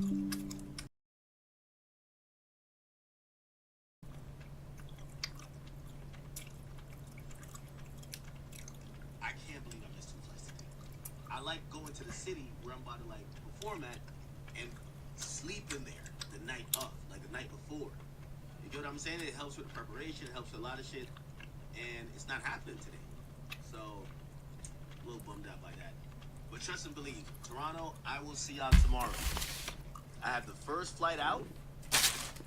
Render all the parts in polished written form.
I can't believe I missed 2 flights today. I like going to the city where I'm about to like perform at and sleep in there the night of, like the night before. You get what I'm saying? It helps with the preparation, it helps with a lot of shit, and it's not happening today. So, a little bummed out by that. But trust and believe, Toronto, I will see y'all tomorrow. I have the first flight out,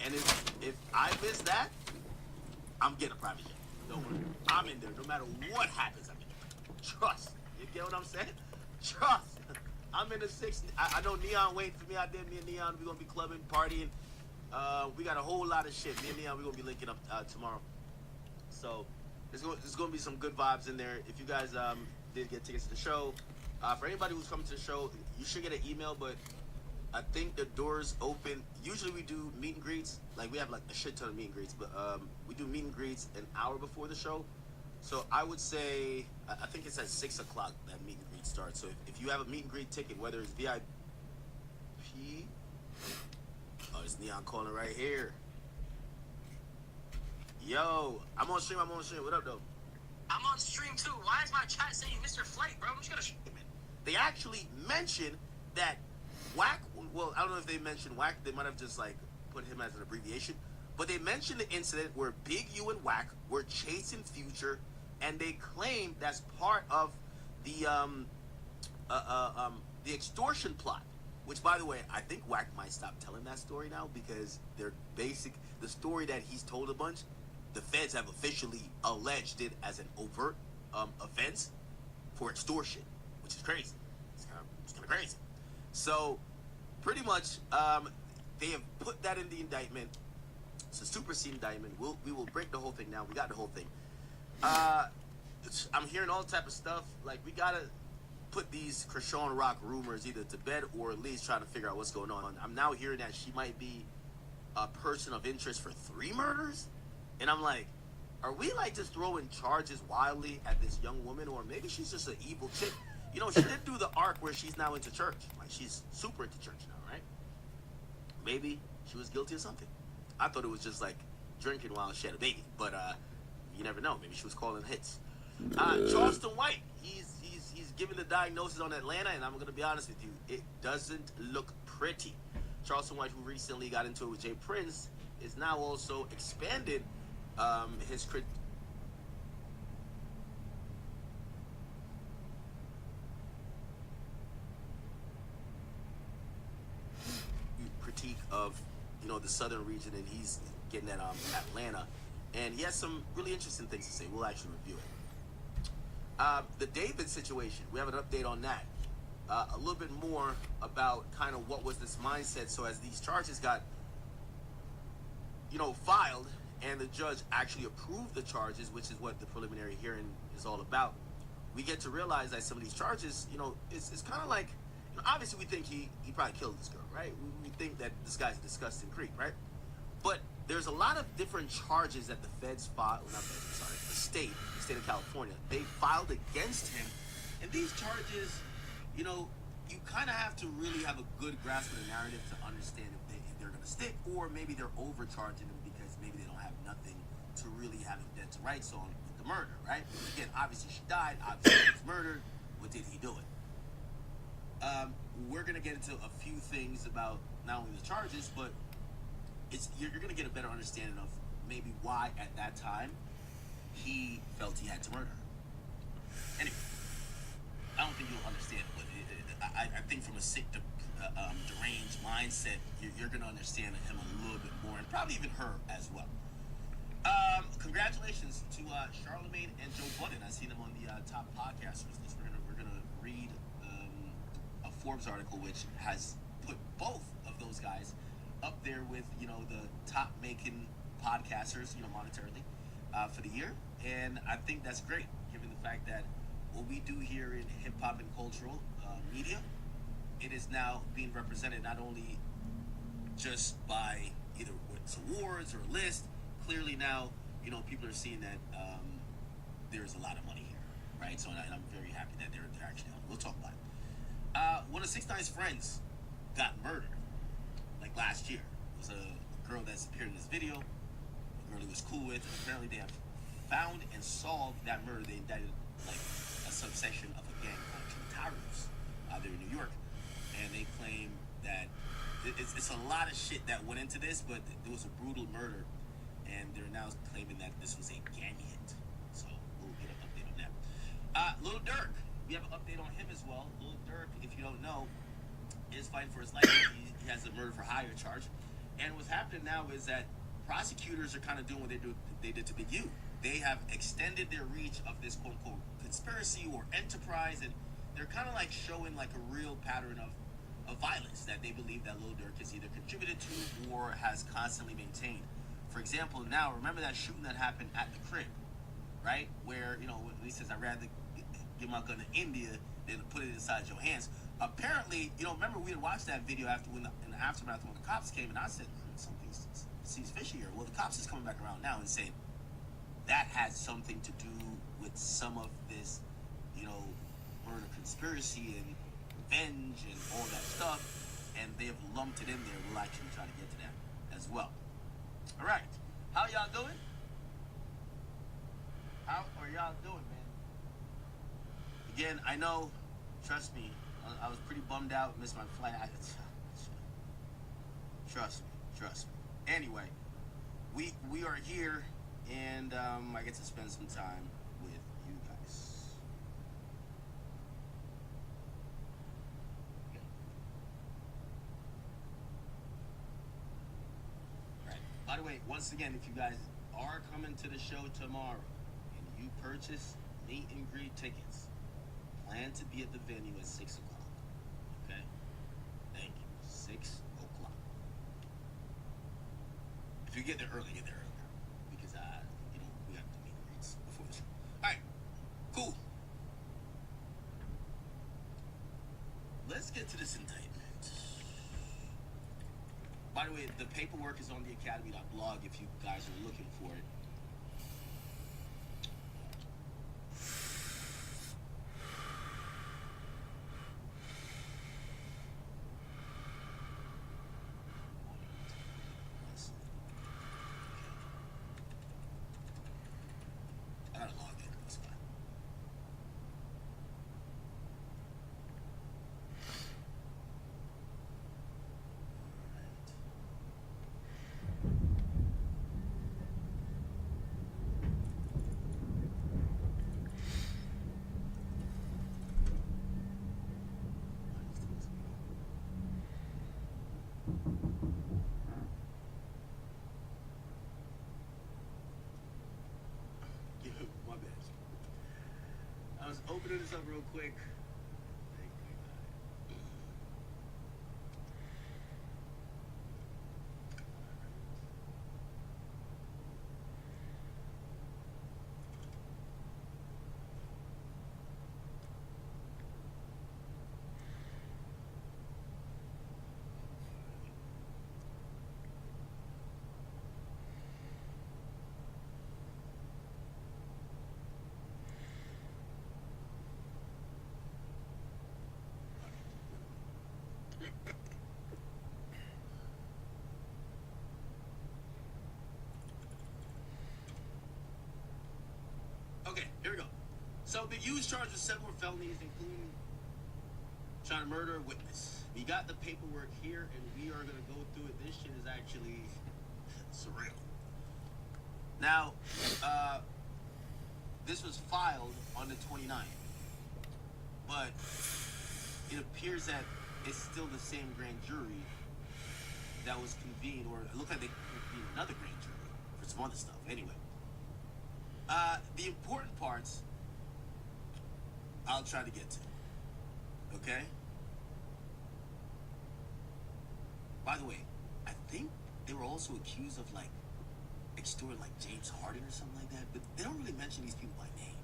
and if I miss that, I'm getting a private jet. Don't worry. I'm in there. No matter what happens, I'm in there. Trust. You get what I'm saying? Trust. I'm in the 6. I know Neon waiting for me out there. Me and Neon, we're going to be clubbing, partying. We got a whole lot of shit. Me and Neon, we're going to be linking up tomorrow. So, there's going to be some good vibes in there. If you guys did get tickets to the show, for anybody who's coming to the show, you should get an email, but I think the doors open. Usually we do meet and greets. Like, we have like a shit ton of meet and greets, but we do meet and greets an hour before the show. So I would say, I think it's at 6 o'clock that meet and greet starts. So if you have a meet and greet ticket, whether it's VIP, oh, it's Neon calling right here. Yo, I'm on stream. What up, though? I'm on stream too. Why is my chat saying Mr. Flight, bro? I'm just gonna. They actually mentioned that Whack. Well, I don't know if they mentioned Whack. They might have just like put him as an abbreviation. But they mentioned the incident where Big U and Whack were chasing Future, and they claim that's part of the extortion plot. Which, by the way, I think Whack might stop telling that story now because the story that he's told a bunch, the feds have officially alleged it as an overt offense for extortion, which is crazy. It's kind of crazy. So, pretty much, they have put that in the indictment. It's a supersede indictment. We will break the whole thing now. We got the whole thing. I'm hearing all type of stuff. Like, we gotta put these Krishan Rock rumors either to bed or at least try to figure out what's going on. I'm now hearing that she might be a person of interest for 3 murders. And I'm like, are we like just throwing charges wildly at this young woman? Or maybe she's just an evil chick. You know, she did do the arc where she's now into church. Like, she's super into church now, right? Maybe she was guilty of something. I thought it was just like drinking while she had a baby. But you never know. Maybe she was calling hits. Charleston White, he's giving the diagnosis on Atlanta, and I'm going to be honest with you, it doesn't look pretty. Charleston White, who recently got into it with Jay Prince, is now also expanded his critique of, you know, the southern region, and he's getting at Atlanta, and he has some really interesting things to say. We'll actually review it. The David situation, we have an update on that. A little bit more about kind of what was this mindset. So as these charges got, you know, filed, and the judge actually approved the charges, which is what the preliminary hearing is all about, we get to realize that some of these charges, you know, it's kind of like, you know, obviously we think he probably killed this girl, right? We think that this guy's a disgusting creep, right? But there's a lot of different charges that the feds filed, not feds, sorry, the state of California, they filed against him. And these charges, you know, you kind of have to really have a good grasp of the narrative to understand if they're going to stick, or maybe they're overcharging him because maybe they don't have nothing to really have him dead to rights on with the murder, right? Again, obviously she died, obviously she was murdered. What did he do it? We're going to get into a few things about not only the charges, but you're going to get a better understanding of maybe why at that time he felt he had to murder her. Anyway, I don't think you'll understand, but I think from a sick, deranged mindset, you're going to understand him a little bit more, and probably even her as well. Congratulations to Charlemagne and Joe Budden. I see them on the top podcasters list. We're gonna read a Forbes article which has put both of those guys up there with, you know, the top making podcasters, you know, monetarily for the year, and I think that's great given the fact that what we do here in hip hop and cultural media, it is now being represented not only just by either it's awards or a list. Clearly now, you know, people are seeing that there's a lot of money here, right? So I'm very happy that they're actually on. We'll talk about it. One of 6ix9ine's friends got murdered. last year. It was a girl that's appeared in this video, a girl he was cool with. Apparently they have found and solved that murder. They indicted like a subsection of a gang called Chuntaros out there in New York, and they claim that it's a lot of shit that went into this, but there was a brutal murder, and they're now claiming that this was a gang hit. So we'll get an update on that. Lil Durk, we have an update on him as well. Lil Durk, if you don't know, is fighting for his life. He has a murder for hire charge, and what's happening now is that prosecutors are kind of doing what they did to Big U. They have extended their reach of this quote unquote conspiracy or enterprise, and they're kind of like showing like a real pattern of violence that they believe that Lil Durk has either contributed to or has constantly maintained. For example, now remember that shooting that happened at the crib, right? Where, you know, when he says, I'd rather give my gun to India than to put it inside your hands. Apparently, you know, remember we had watched that video in the aftermath when the cops came, and I said, something seems fishy here. Well, the cops is coming back around now and saying that had something to do with some of this, you know, murder conspiracy and revenge and all that stuff, and they have lumped it in there. We'll actually try to get to that as well. All right, how y'all doing? How are y'all doing, man? Again, I know, trust me, I was pretty bummed out, missed my flight. Trust me. Anyway, we are here, and I get to spend some time with you guys. Right. By the way, once again, if you guys are coming to the show tomorrow and you purchase meet and greet tickets, plan to be at the venue at 6 o'clock. Okay? Thank you. 6 o'clock. If you get there early, get there earlier. Because, you know, we have to meet and greets before the show. Alright. Cool. Let's get to this indictment. By the way, the paperwork is on the academy.blog if you guys are looking for it. I gotta log in. That's fine. My bad. I was opening this up real quick. Okay, here we go. So Big U is charged with several felonies, including trying to murder a witness. We got the paperwork here, and we are going to go through it. This shit is actually surreal. Now, this was filed on the 29th, but it appears that it's still the same grand jury that was convened, or it looked like they convened another grand jury for some other stuff. Anyway. The important parts I'll try to get to. Okay? By the way, I think they were also accused of like extorting like James Harden or something like that, but they don't really mention these people by name.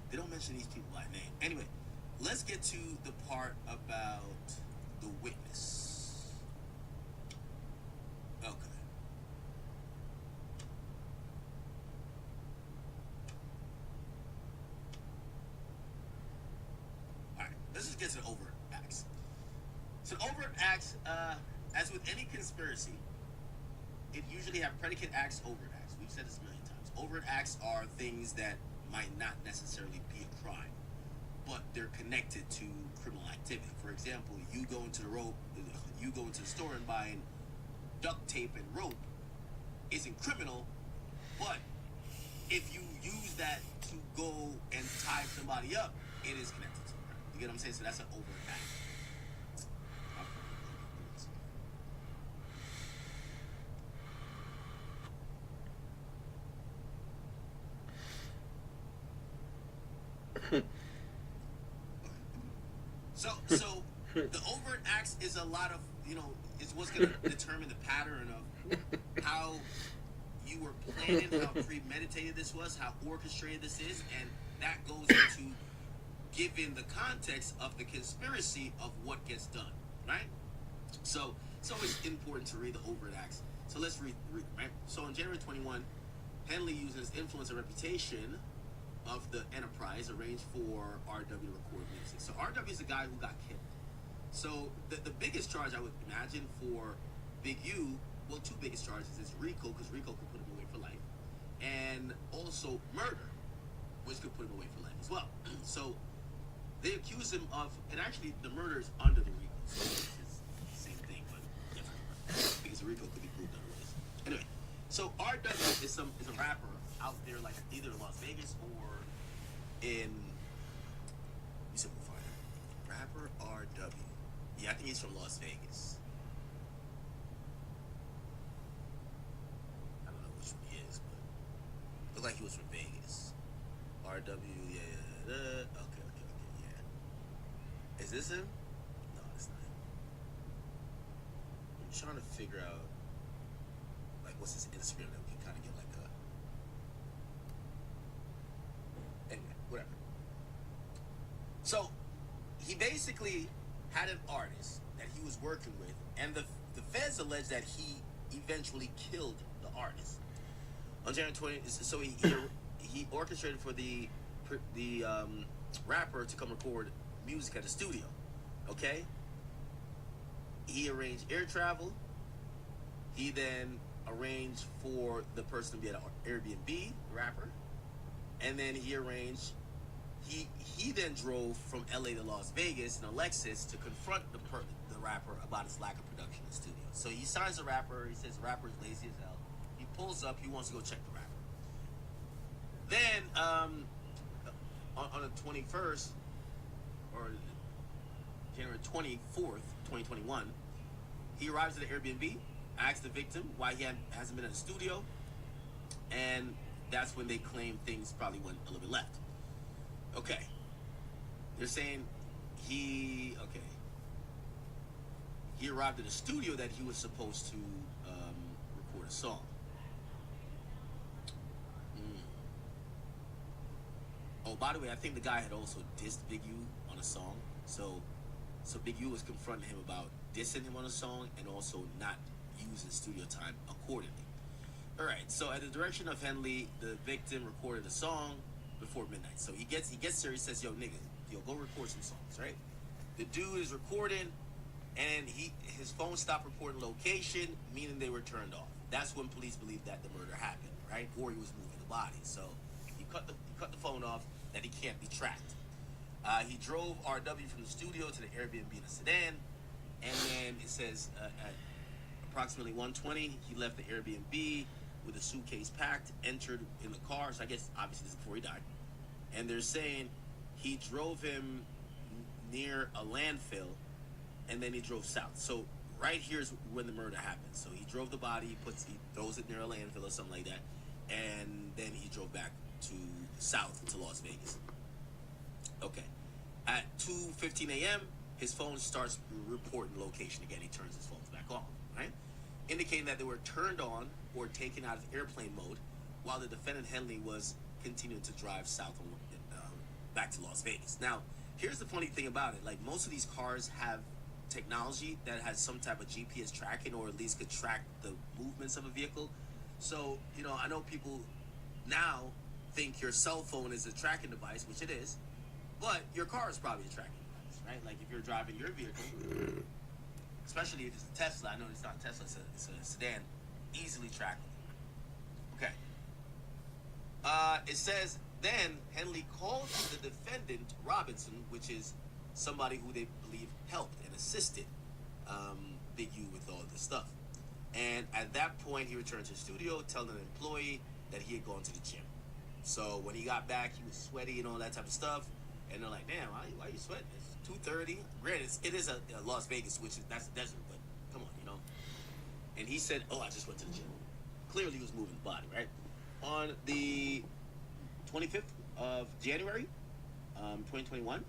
They don't mention these people by name. Anyway, let's get to the part about the witness. Okay. Alright, let's just get to the overt acts. So overt as with any conspiracy, it usually have predicate acts, overt acts. We've said this a million times. Overt acts are things that might not necessarily be a crime, but they're connected to criminal activity. For example, you go into the store and buying duct tape and rope isn't criminal, but if you use that to go and tie somebody up, it is connected to crime. You get what I'm saying? So that's an overt act. So the overt acts is a lot of, is what's going to determine the pattern of how you were planning, how premeditated this was, how orchestrated this is, and that goes into giving the context of the conspiracy of what gets done, right? So it's always important to read the overt acts. So let's read them, right? So on January 21, Henley used his influence and reputation of the enterprise arranged for RW to record music. So RW is the guy who got killed. So the biggest charge I would imagine for Big U, well, two biggest charges is RICO, because RICO could put him away for life, and also murder, which could put him away for life as well. So they accuse him of, and actually the murder is under the RICO, so it's the same thing but different, because RICO could be proved otherwise. Anyway, so RW is a rapper out there, like either in Las Vegas or in, you said we'll find it. Rapper RW. Yeah, I think he's from Las Vegas. I don't know which one he is, but looked like he was from Vegas. RW, yeah. Okay, yeah. Is this him? No, it's not him. I'm trying to figure out, like, what's his Instagram that we can kind of get like a. Anyway, whatever. So he basically had an artist that he was working with, and the feds allege that he eventually killed the artist. On January 20, so he orchestrated for the rapper to come record music at the studio. Okay. He arranged air travel. He then arranged for the person to be at an Airbnb, the rapper, and then he arranged. He then drove from LA to Las Vegas in a Lexus to confront the rapper about his lack of production in the studio. So he signs the rapper. He says the rapper is lazy as hell. He pulls up. He wants to go check the rapper. Then on the 21st or January 24th, 2021, he arrives at the Airbnb, asks the victim why he hasn't been in the studio, and that's when they claim things probably went a little bit left. Okay. They're saying he arrived at a studio that he was supposed to record a song. Oh, by the way, I think the guy had also dissed Big U on a song. So Big U was confronting him about dissing him on a song and also not using studio time accordingly. All right. So at the direction of Henley, the victim recorded a song before midnight. So he gets there. He says, "Yo, nigga, go record some songs." Right? The dude is recording, and his phone stopped recording location, meaning they were turned off. That's when police believed that the murder happened, right? Or he was moving the body. So he cut the phone off, that he can't be tracked. He drove RW from the studio to the Airbnb in a sedan, and then it says at approximately 1:20, he left the Airbnb with a suitcase packed, entered in the car. So I guess obviously this is before he died. And they're saying he drove him near a landfill, and then he drove south. So right here's when the murder happened. So he drove the body, he throws it near a landfill or something like that, and then he drove back to south to Las Vegas. Okay. At 2:15 a.m., his phone starts reporting location again. He turns his phones back on, right? Indicating that they were turned on or taken out of airplane mode while the defendant Henley was continuing to drive south back to Las Vegas. Now, here's the funny thing about it. Like, most of these cars have technology that has some type of GPS tracking, or at least could track the movements of a vehicle. So, I know people now think your cell phone is a tracking device, which it is, but your car is probably a tracking device, right? Like, if you're driving your vehicle. especially if it's a Tesla. I know it's not a Tesla, it's a sedan, easily trackable. Okay. It says, then Henley called the defendant, Robinson, which is somebody who they believe helped and assisted Big U with all this stuff. And at that point, he returned to the studio, telling an employee that he had gone to the gym. So when he got back, he was sweaty and all that type of stuff. And they're like, damn, why are you sweating? It's 2:30. Granted, it is a Las Vegas, which is, that's the desert, but come on, you know. And he said, oh, I just went to the gym. Clearly, he was moving the body, right? On the 25th of January, 2021,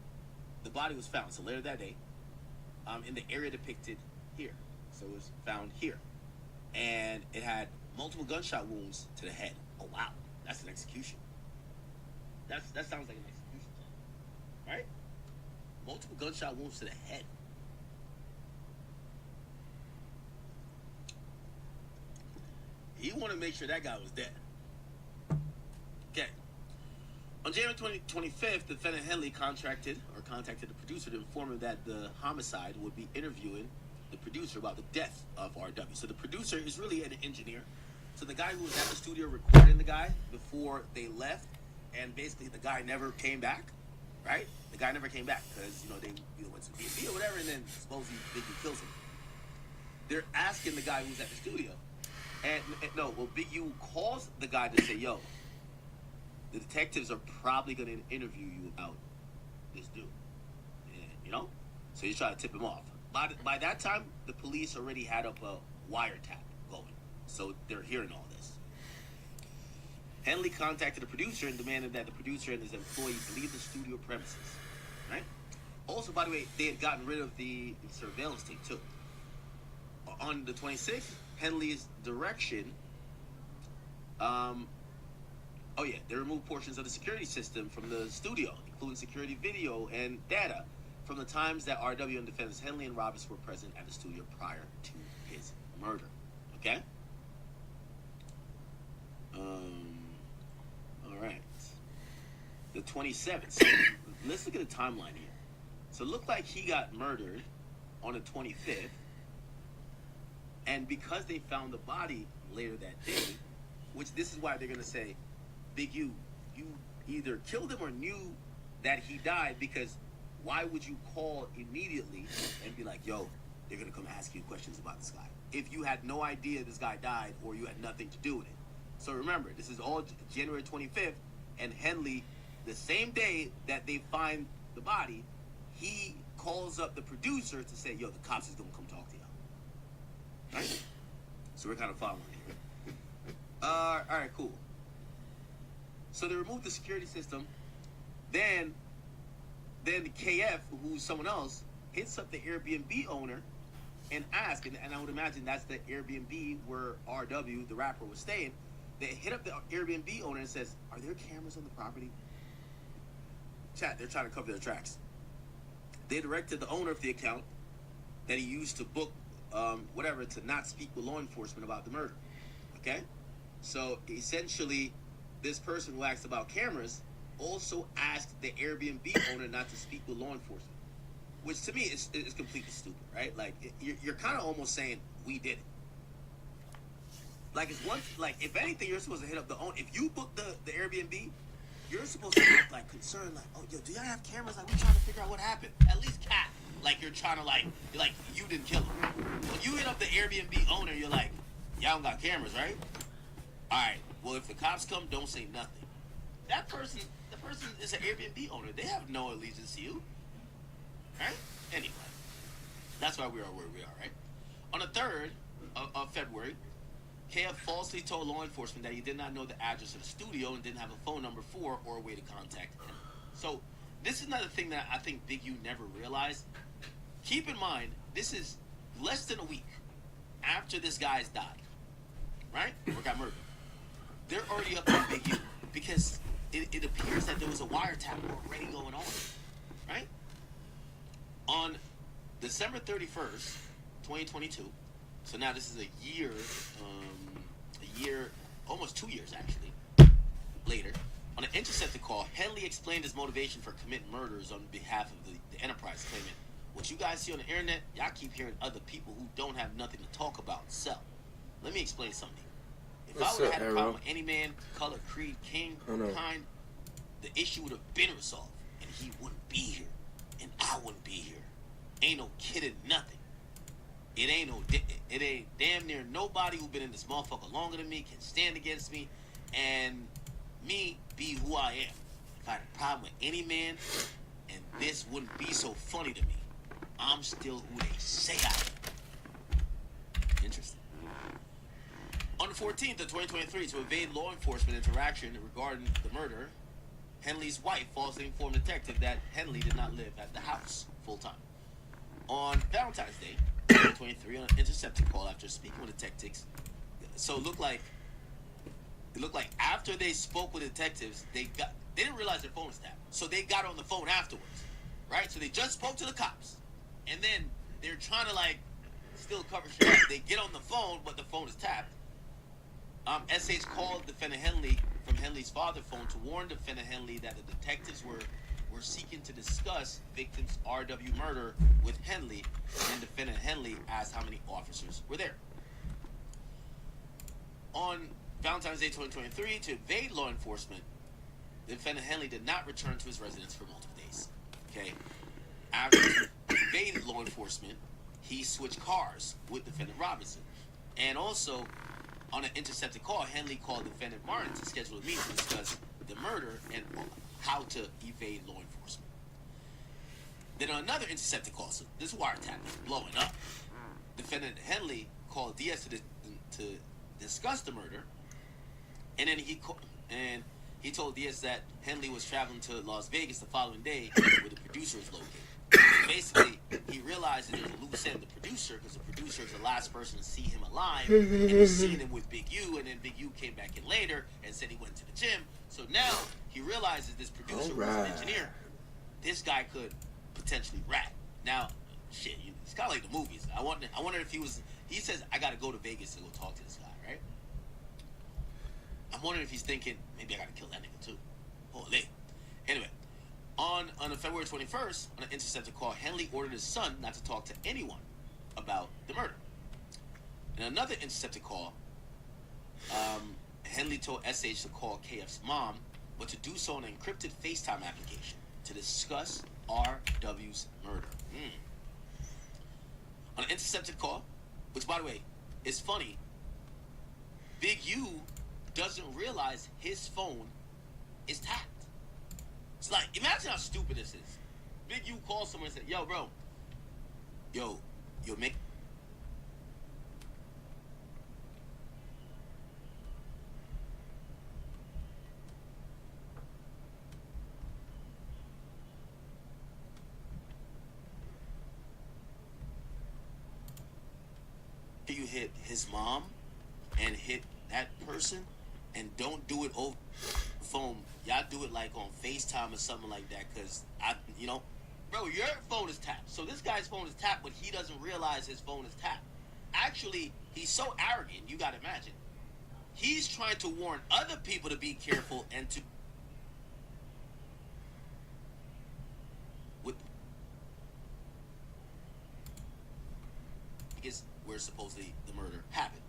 the body was found. So later that day, in the area depicted here. So it was found here. And it had multiple gunshot wounds to the head. Oh, wow. That's an execution. That sounds like an execution. Right? Multiple gunshot wounds to the head. He wanted to make sure that guy was dead. Okay. On January 25th, defendant Henley contacted the producer to inform him that the homicide would be interviewing the producer about the death of RW. So the producer is really an engineer. So the guy who was at the studio recording the guy before they left, and basically the guy never came back, right? The guy never came back because, they went to B&B or whatever, and then supposedly Big U kills him. They're asking the guy who's at the studio. Big U calls the guy to say, yo, the detectives are probably going to interview you about this dude. And, so he's trying to tip him off. By that time, the police already had up a wiretap going. So they're hearing all this. Henley contacted the producer and demanded that the producer and his employees leave the studio premises. Right? Also, by the way, they had gotten rid of the surveillance tape too. On the 26th, Henley's direction, they removed portions of the security system from the studio, including security video and data from the times that RW and defendants Henley and Robinson were present at the studio prior to his murder. Okay? All right. The 27th. So let's look at the timeline here. So it looked like he got murdered on the 25th. And because they found the body later that day, which this is why they're going to say, Big U, you either killed him or knew that he died, because why would you call immediately and be like, yo, they're going to come ask you questions about this guy, if you had no idea this guy died or you had nothing to do with it? So remember, this is all January 25th, and Henley, the same day that they find the body, he calls up the producer to say, yo, the cops is going to come talk to you. Right? So we're kind of following here. All right, cool. So they removed the security system. Then KF, who's someone else, hits up the Airbnb owner and asks, and I would imagine that's the Airbnb where RW, the rapper, was staying. They hit up the Airbnb owner and says, are there cameras on the property? Chat, they're trying to cover their tracks. They directed the owner of the account that he used to book to not speak with law enforcement about the murder. Okay? So essentially, this person who asked about cameras also asked the Airbnb owner not to speak with law enforcement, which to me is completely stupid, right? Like, you're kind of almost saying, we did it. Like, if anything, you're supposed to hit up the owner. If you book the Airbnb, you're supposed to act like concerned, like, oh, yo, do y'all have cameras? Like, we're trying to figure out what happened. At least cat. Like, you're trying to, like you didn't kill him. When you hit up the Airbnb owner, you're like, y'all don't got cameras, right? All right, well, if the cops come, don't say nothing. The person is an Airbnb owner. They have no allegiance to you. Right? Anyway, that's why we are where we are, right? On the 3rd of February, KF falsely told law enforcement that he did not know the address of the studio and didn't have a phone number for or a way to contact him. So this is another thing that I think Big U never realized. Keep in mind, this is less than a week after this guy's died, right? Or got murdered. They're already up on Big U because it appears that there was a wiretap already going on, right? On December 31st, 2022, so now this is a year, almost 2 years actually, later, on an intercepted call, Henley explained his motivation for committing murders on behalf of the Enterprise, claiming, what you guys see on the internet, y'all keep hearing other people who don't have nothing to talk about sell. Let me explain something. If I would have had a problem with any man, color, creed, king, kind, the issue would have been resolved, and he wouldn't be here, and I wouldn't be here. Ain't no kidding nothing. It ain't damn near nobody who been in this motherfucker longer than me can stand against me, and me be who I am. If I had a problem with any man, and this wouldn't be so funny to me, I'm still who they say I am. Interesting. On the 14th of 2023, to evade law enforcement interaction regarding the murder, Henley's wife falsely informed the detective that Henley did not live at the house full-time. On Valentine's Day, 2023, on an intercepted call after speaking with detectives, so it looked like after they spoke with detectives, they didn't realize their phone was tapped, so they got on the phone afterwards, right? So they just spoke to the cops, and then they're trying to still cover shit up. They get on the phone, but the phone is tapped. SH called defendant Henley from Henley's father's phone to warn defendant Henley that the detectives were seeking to discuss victim's RW murder with Henley, and defendant Henley asked how many officers were there. On Valentine's Day 2023, to evade law enforcement, defendant Henley did not return to his residence for multiple days. Okay? After he evaded law enforcement, he switched cars with defendant Robinson. And also, on an intercepted call, Henley called defendant Martin to schedule a meeting to discuss the murder and how to evade law enforcement. Then on another intercepted call, so this wiretap is blowing up. Defendant Henley called Diaz to discuss the murder, and then he told Diaz that Henley was traveling to Las Vegas the following day where the producer is located. Basically, he realized that there's a loose end, the producer, because the producer is the last person to see him alive, and he's seen him with Big U, and then Big U came back in later and said he went to the gym. So now he realizes this producer was an engineer. This guy could potentially rat. Now, shit, it's kind of like the movies. I wonder if he says, I got to go to Vegas to go talk to this guy, right? I'm wondering if he's thinking, maybe I got to kill that nigga too. Holy. Anyway. On February 21st, on an intercepted call, Henley ordered his son not to talk to anyone about the murder. In another intercepted call, Henley told SH to call KF's mom, but to do so on an encrypted FaceTime application to discuss RW's murder. On an intercepted call, which, by the way, is funny, Big U doesn't realize his phone is tapped. It's like, imagine how stupid this is. Big U calls someone and said, yo, bro, make... You hit his mom and hit that person, and don't do it over phone. Y'all do it like on FaceTime or something like that, because bro, your phone is tapped. So this guy's phone is tapped, but he doesn't realize his phone is tapped. Actually, he's so arrogant, you gotta imagine. He's trying to warn other people to be careful and to is where supposedly the murder happened.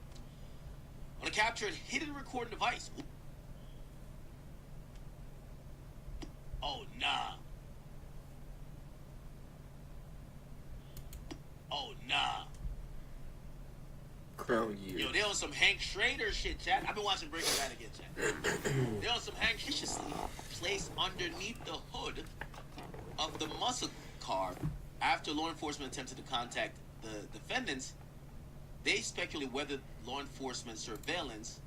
On a captured hidden recording device. Oh, nah. Oh, nah. Crown you. Yo, there was some Hank Schrader shit, chat. I've been watching Breaking Bad again, chat. There was some Hank Schrader placed underneath the hood of the muscle car after law enforcement attempted to contact the defendants. They speculate whether law enforcement surveillance,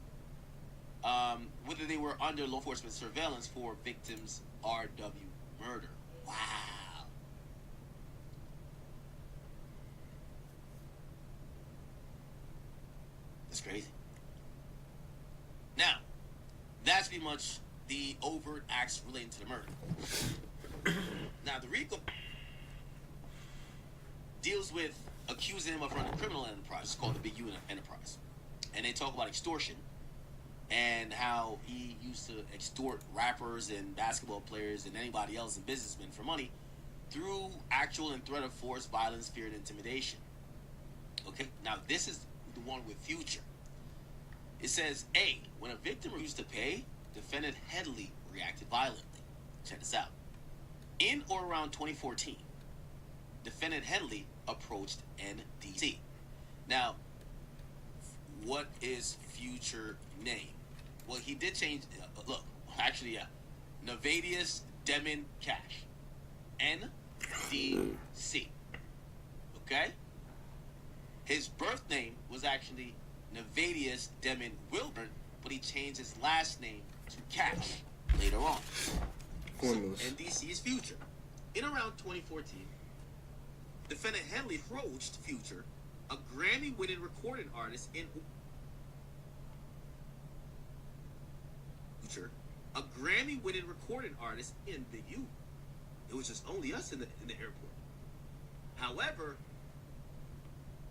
whether they were under law enforcement surveillance for victims' RW murder. Wow. That's crazy. Now, that's pretty much the overt acts relating to the murder. Now, the RICO deals with accusing him of running a criminal enterprise. It's called the Big U enterprise. And they talk about extortion and how he used to extort rappers and basketball players and anybody else and businessmen for money through actual and threat of force, violence, fear, and intimidation. Okay, now this is the one with Future. It says, A, when a victim refused to pay, defendant Headley reacted violently. Check this out. In or around 2014, defendant Headley approached NDC. Now, what is Future name? Well, he did change, Nevadius Demon Cash. NDC. Okay? His birth name was actually Nevadius Demon Wilburn, but he changed his last name to Cash later on. So, NDC is Future. In around 2014, defendant Henley approached Future, a Grammy-winning recording artist in the U. It was just only us in the airport. However,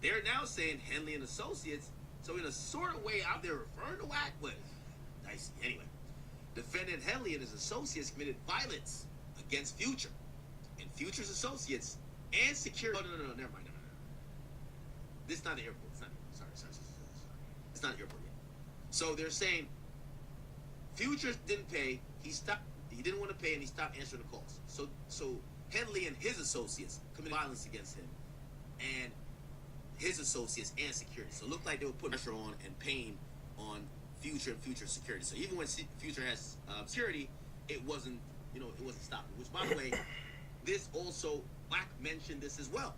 they're now saying Henley and Associates. So in a sort of way, out there referring to Wack, but nice. Anyway, defendant Henley and his associates committed violence against Future and Future's associates and security. Oh, no, never mind. No. This is not the airport. It's not. Sorry. It's not the airport yet. So they're saying Future didn't pay. He stopped. He didn't want to pay, and he stopped answering the calls. So Henley and his associates committed violence against him, and his associates and security. So it looked like they were putting pressure on and pain on Future and Future security. So even when Future has security, it wasn't stopping. Which, by the way, this also, Wack mentioned this as well.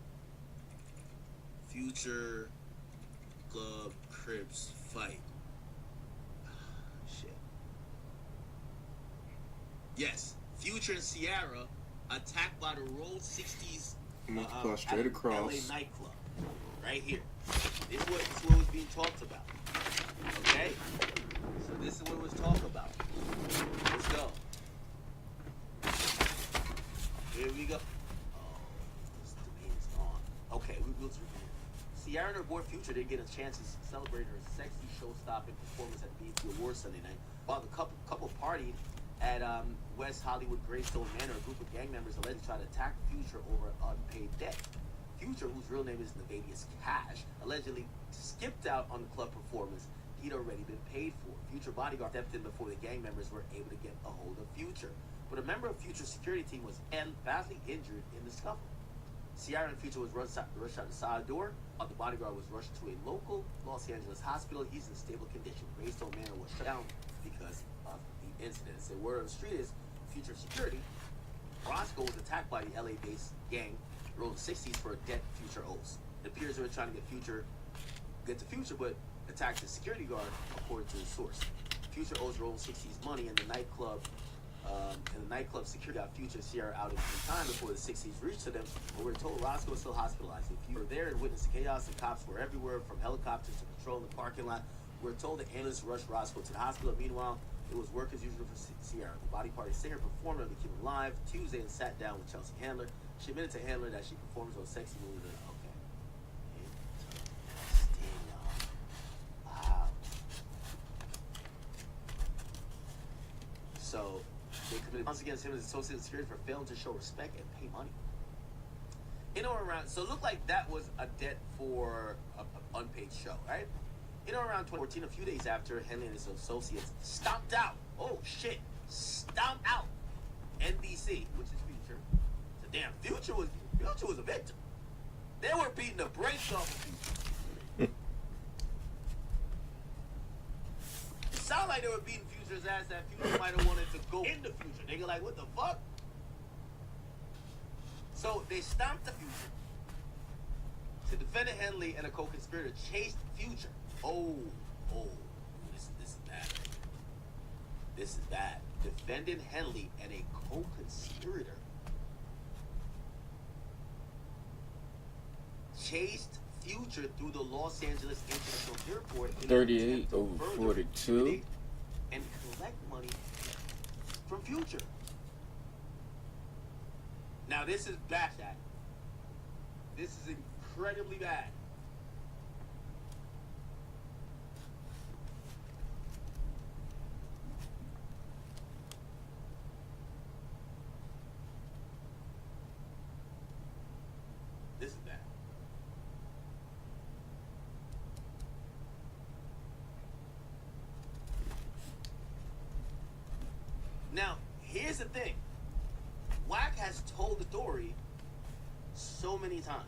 Future Club Crips fight. Shit. Yes, Future and Sierra attacked by the Roll 60s straight across. LA nightclub. Right here. This is what was being talked about. Okay? So this is what was talked about. Let's go. Here we go. Oh, this domain is gone. Okay, we'll Sierra and her boy Future didn't get a chance to celebrate her sexy show-stopping performance at the BET Awards Sunday night. While the couple partied at West Hollywood Greystone Manor, a group of gang members allegedly tried to attack Future over unpaid debt. Future, whose real name is Nevadius Cash, allegedly skipped out on the club performance he'd already been paid for. Future bodyguard stepped in before the gang members were able to get a hold of Future. But a member of Future's security team was badly injured in the scuffle. Sierra and Future was rushed out the side door, while the bodyguard was rushed to a local Los Angeles hospital. He's in stable condition. Greystone Manor was shut down because of the incident. The word on the street is Future security. Roscoe was attacked by the LA-based gang Roll 60s for a debt Future owes. It appears they were trying to get to Future, but attacked the security guard, according to the source. Future owes Roll 60s money, and the nightclub security got Future and Sierra out in time before the 60s reached to them. But we're told Roscoe was still hospitalized. If you were there and witnessed the chaos, the cops were everywhere, from helicopters to patrol in the parking lot. We're told the ambulance rushed Roscoe to the hospital. Meanwhile, it was work as usual for Sierra. The Body Party singer performer became live Tuesday and sat down with Chelsea Handler. She admitted to Handler that she performs those sexy moves. Okay. Interesting. Wow. So they committed violence against him and his associated security for failing to show respect and pay money. In or around, so it looked like that was a debt for an unpaid show, right? In or around 2014, a few days after Henley and his associates stomped out. Oh shit! Stomped out NBC, which is Future. So damn, Future was a victim. They were beating the brakes off of Future. It sounded like they were beating Future's ass. That Future might have wanted to go into Future. They go like, what the fuck? So they stomped the Future. The defendant Henley and a co-conspirator chased Future. Oh, this is bad. This is bad. Defendant Henley and a co-conspirator chased Future through the Los Angeles International Airport 38/42 and collect money from Future. Now this is bad. This is incredibly bad. here's the thing. Wack has told the story so many times.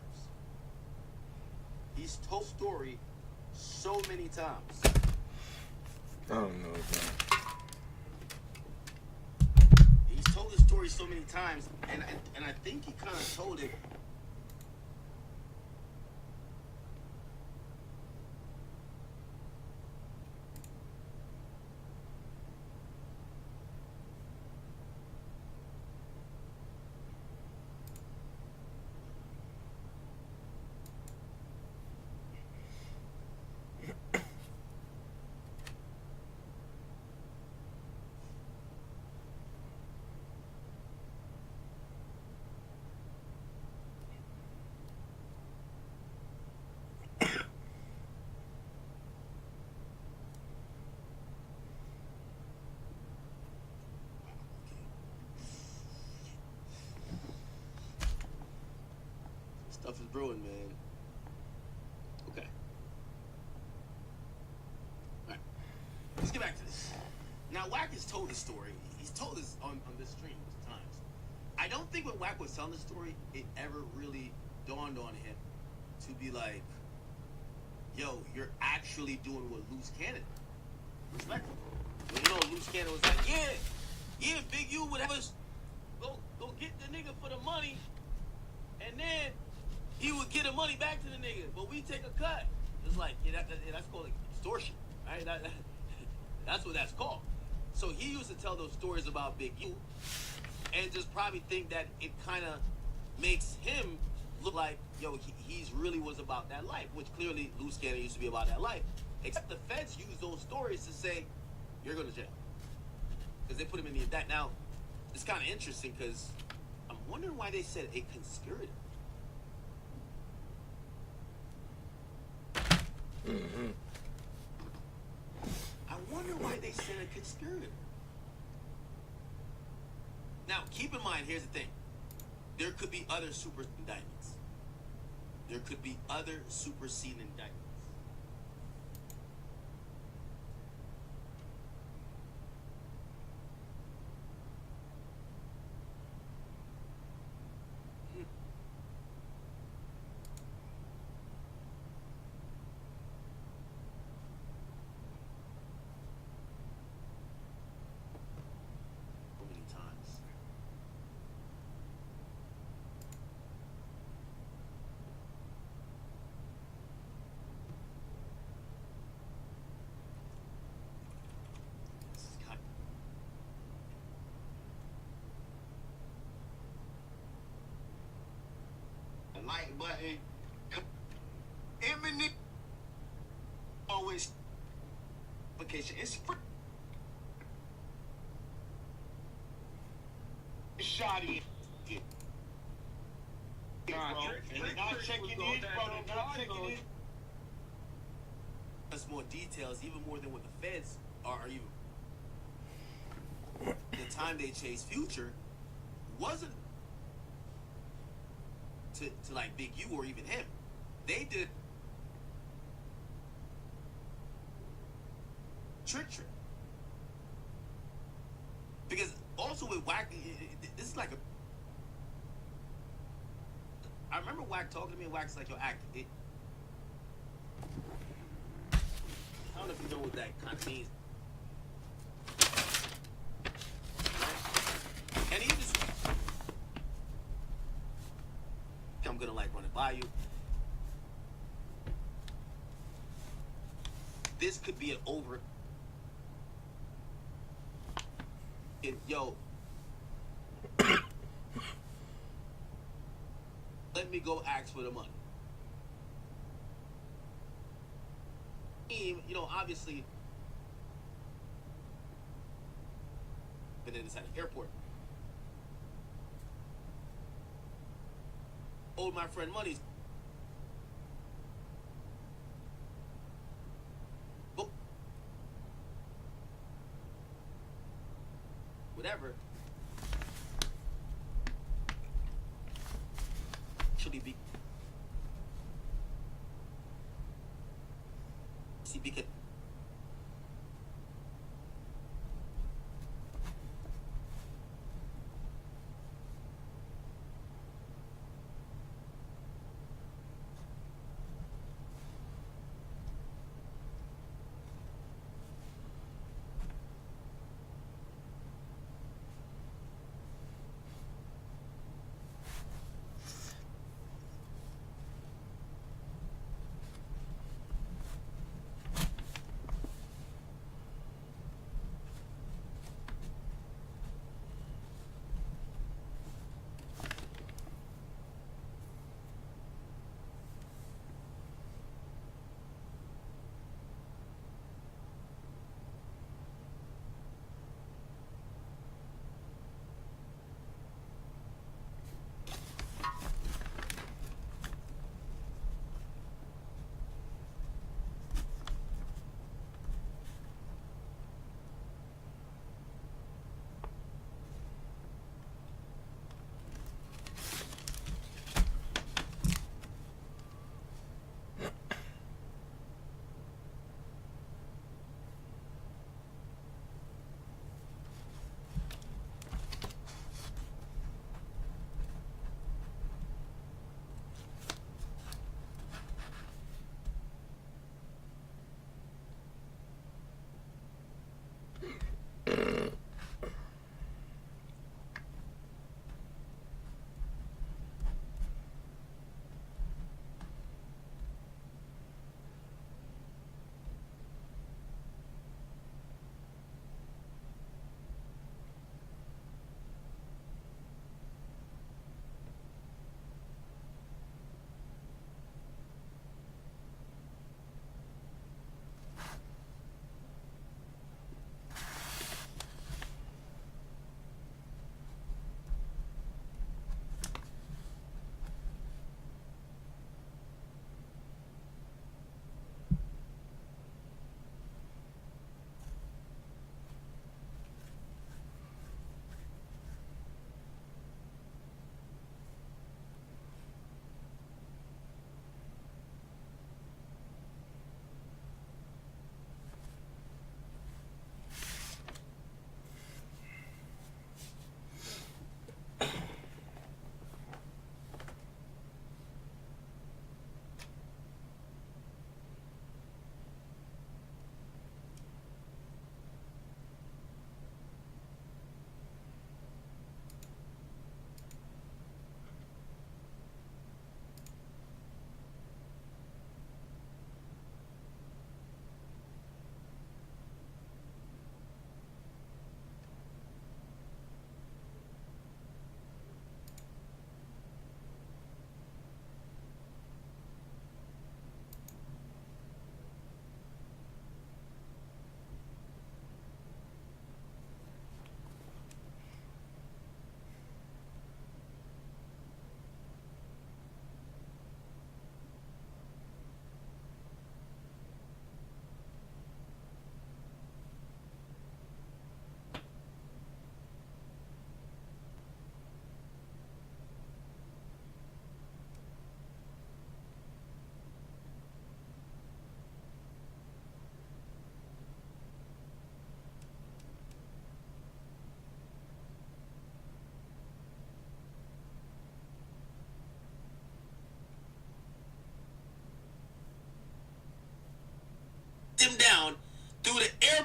He's told story so many times. I don't know, man. He's told the story so many times, and I think he kind of told it. Stuff is brewing, man. Okay. Alright. Let's get back to this. Now, Wack has told his story. He's told this on this stream times. I don't think when Wack was telling the story, it ever really dawned on him to be like, yo, you're actually doing what Loose Cannon. Respectful. You know, Loose Cannon was like, yeah, Big U would have us go get the nigga for the money, and then he would get the money back to the nigga, but we take a cut. It's like, that's called like extortion, right? That's what that's called. So he used to tell those stories about Big U, and just probably think that it kind of makes him look like, yo, he's really was about that life, which clearly Loose Cannon used to be about that life. Except the feds use those stories to say, you're going to jail. Because they put him in the indictment. Now, it's kind of interesting because I'm wondering why they said a conspirator. Mm-hmm. I wonder why they said a conspirator. Now, keep in mind, here's the thing. There could be other super indictments. There could be other superseding indictments. Like button. Imminent. Always. Application. It's free. Shoddy. Not checking in, bro. Not checking in. Us more details, even more than what the feds are even. The time they chased Future wasn't to like Big U or even him. They did trick. Because also with Wack, this is like a. I remember Wack talking to me, and Wack's like, yo, act. I don't know if you know what that kind of means. Right? And he just. I'm gonna like run it by you. This could be an over. Yo, let me go ask for the money. You know, obviously, been inside the airport. Owed my friend money. Whatever. Should he be? See, because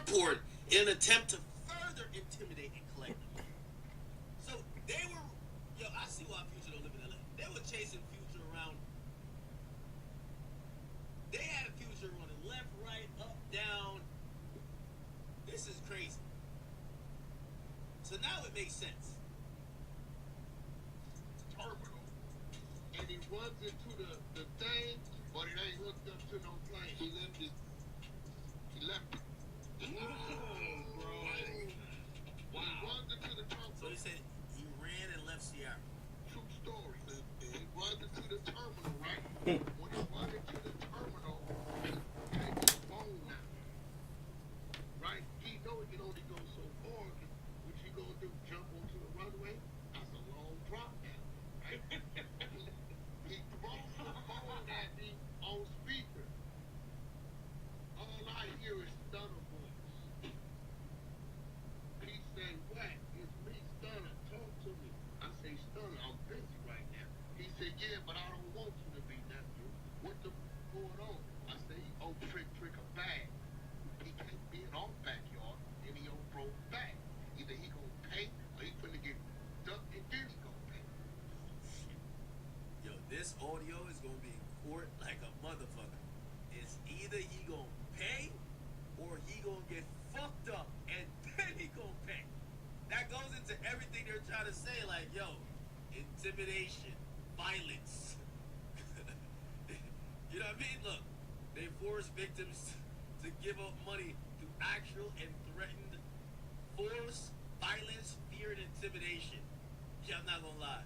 airport in an attempt to further intimidate and collect them. So they were, I see why Future don't live in LA. They were chasing Future around. They had Future running left, right, up, down. This is crazy. So now it makes sense. Terminal. And he runs into the thing, but it ain't hooked up to no plane. He left it. Oh, bro. Wow. He runs into the terminal. So he said he ran and left Sierra. True story. He runs into the terminal, right? When he runs into the terminal, he takes his phone out. Right? He know he can only go so far. What you gonna do? Jump onto the runway? That's a long drop now. Right? He throws the phone at me on speaker. All I hear is Stunner voice. He say, "What? It's me, Stunner. Talk to me." I say, "Stunner, I'm busy right now." He said, "Yeah, but I don't want you to be, nephew. What the going on?" I say, "Oh, trick a bag. He can't be in our backyard, and he on broke back. Either he gonna pay, or he finna get ducked, and then he gonna pay." Yo, this audio is gonna be in court like a motherfucker. It's either he gonna pay or he gonna get fucked up and then he gonna pay. That goes into everything they're trying to say, like, yo, intimidation, violence. You know what I mean? Look, they force victims to give up money through actual and threatened force, violence, fear, and intimidation. Yeah, I'm not gonna lie.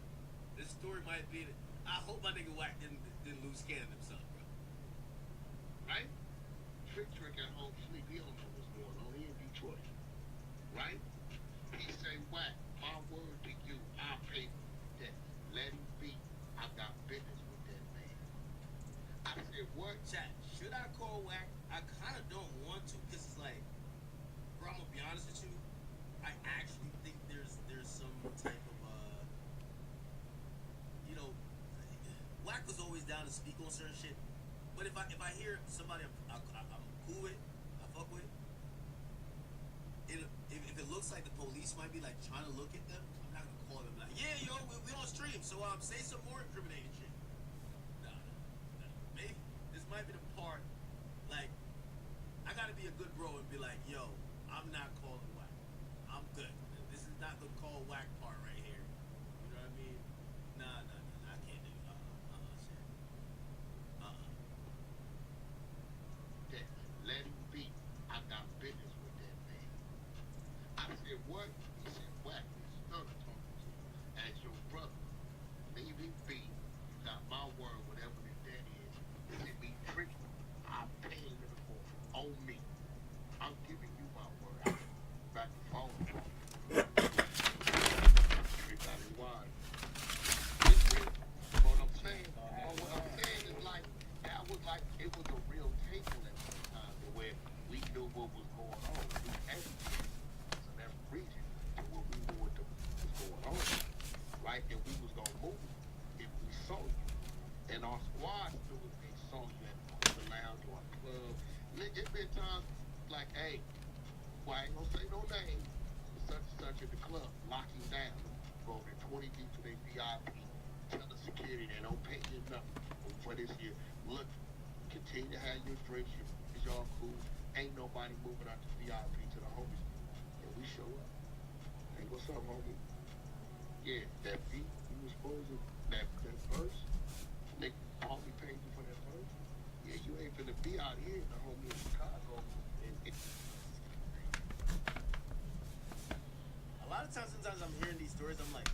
This story might be. I hope my nigga Wack didn't lose Cannon himself, bro. Right? Trick at home sleep. He don't know what's going on. He in Detroit. Right? He say, "Whack, my word to you, I'll pay that. Let him be. I got business with that man." I said, "What?" Chat, should I call Wack? I kind of don't want to, because it's like, bro, I'm gonna be honest with you. I actually think there's some type of Wack was always down to speak on certain shit. But if I hear somebody I'm cool with, I fuck with, if it looks like the police might be like trying to look at them, I'm not gonna call them like, "Yeah, yo, we on stream, so say some more incriminating shit." No. Maybe this might be the part. Like, I gotta be a good bro and be like, "Yo, I'm not calling Wack. I'm good. This is not the call Wack part right here." You know what I mean? Nah, I can't do it. Shit. That let him be. I got business with that man. I said, "What?" He said, "Whack, it's Stunner talking to you. As your brother, leave him be. You got my word, whatever that is. He said, "Me trick you. I'm paying him for on me. I'm giving you my word." Back the phone. Trick out his wire. What I'm saying is like, that was like, it was a real table at one time where we knew what was going on. We educated in every region to what we knew what was going on, right? And we was gonna move if we saw you. And our squad knew if they saw you at the lounge or a club. It's been times like, "Hey, well, I ain't gonna say no name, such and such at the club, lock him down, go over 20 deep to their VIP, tell the security they don't pay you nothing for this year. Look, continue to have your drinks, is y'all cool? Ain't nobody moving out the VIP to the homies." And we show up. "Hey, what's up, homie? Yeah, that beat you was supposed to, that verse, nigga, homie paid you for that verse. Yeah, you ain't finna be out here in the homie in Chicago." A lot of times, sometimes I'm hearing these stories, I'm like,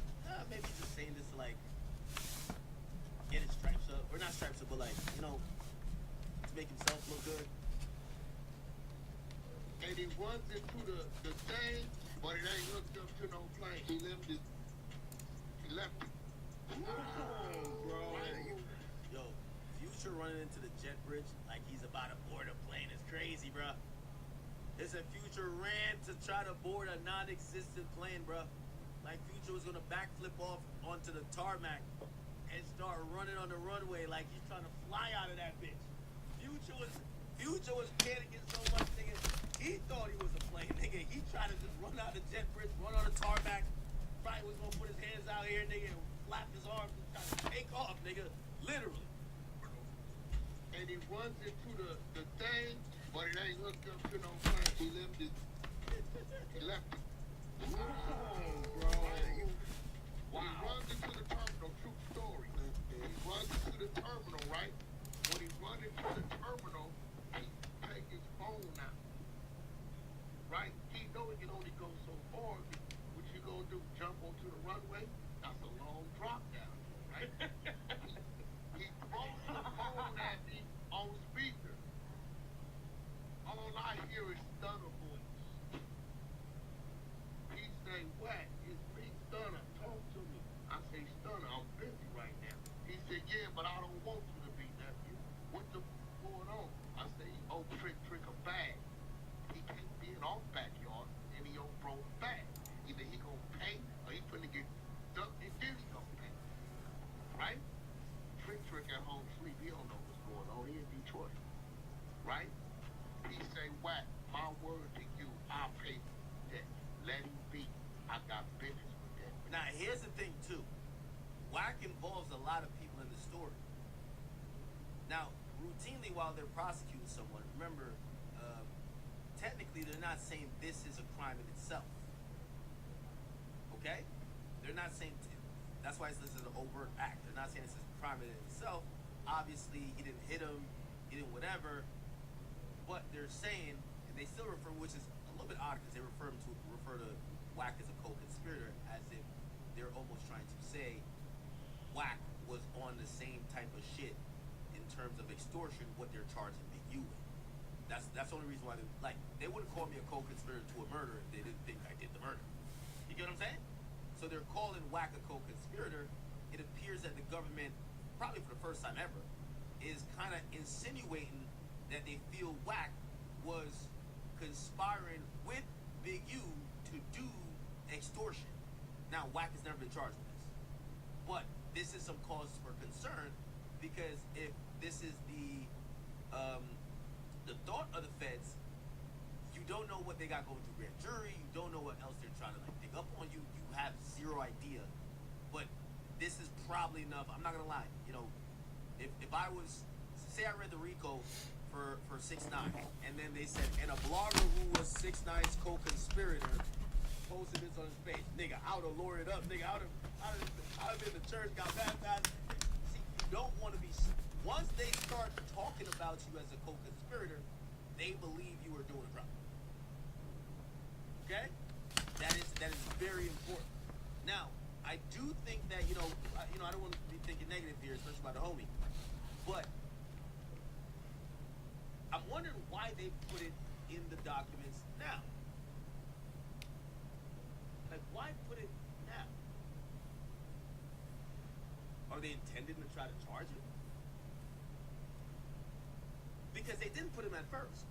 maybe he's just saying this to like get his stripes up, or not stripes up, but like, to make himself look good. And he runs into the thing, but it ain't hooked up to no plane. He left it. Bro. Yo, Future running into the jet bridge like he's about to board a plane is crazy, bro. It's a Future ran to try to board a non-existent plane, bro. Like Future was gonna backflip off onto the tarmac and start running on the runway like he's trying to fly out of that bitch. Future was panicking so much, nigga. He thought he was a try to just run out the jet bridge, run on the tarmac. Probably was gonna put his hands out here, nigga, and flap his arms and try to take off, nigga. Literally. And he runs into the thing, but it ain't hooked up to no plane. He left it. He left it. Oh, bro. Wow. He runs into the terminal, true story. He runs into the terminal, right? When he runs into the terminal, he takes his phone out. Right? He know he can only go so far. What you gonna do? Jump onto the runway? That's a long drop down, right? He throws the phone at me on speaker. All I hear is Stunner voice. He say, "What? It's me, Stunner. Talk to me." I say, "Stunner, I'm busy right now." He said, "Yeah, but I don't want you to be, nephew. What the going on?" I say, "Oh, trick a bag. He can't be in our backyard, and he don't broke back. Either he gonna pay, or he finna get ducked, and then he gonna pay." Right? Trick at home sleep. He don't know what's going on. He in Detroit. Right? He say, "Whack, my word to you, I'll pay that. Let him be. I got business with that." Now, here's the thing, too. Whack involves a lot of people in the story. Now, routinely, while they're prosecuting someone, remember, technically, they're not saying this is a crime in itself. Okay? They're not saying... That's why this is an overt act. They're not saying this is a crime in itself. Obviously, he didn't hit him, he didn't whatever. But they're saying, and they still refer, which is a little bit odd because they refer to Whack as a co-conspirator, as if they're almost trying to say Whack was on the same type of shit in terms of extortion, what they're charging Big U with. That's the only reason why they wouldn't call me a co-conspirator to a murder if they didn't think I did the murder. You get what I'm saying? So they're calling Whack a co-conspirator. It appears that the government, probably for the first time ever, is kind of insinuating that they feel Whack was conspiring with Big U to do extortion. Now, Whack has never been charged with this. But this is some cause for concern, because if this is the thought of the feds, you don't know what they got going through grand jury, you don't know what else they're trying to dig up on you, you have zero idea. But this is probably enough. I'm not gonna lie, if I was, say I read the RICO for 6ix9ine, and then they said, and a blogger who was 6ix9ine's co-conspirator posted this on his page, nigga, I would have lawyered up, nigga, I would have been in the church, got baptized. See, you don't want to be, once they start talking about you as a co-conspirator, they believe you are doing a crime. Okay? That is very important. Now, I do think that, I don't want to be thinking negative here, especially about the homie, but I'm wondering why they put it in the documents now. Like, why put it now? Are they intending to try to charge him? Because they didn't put him at first.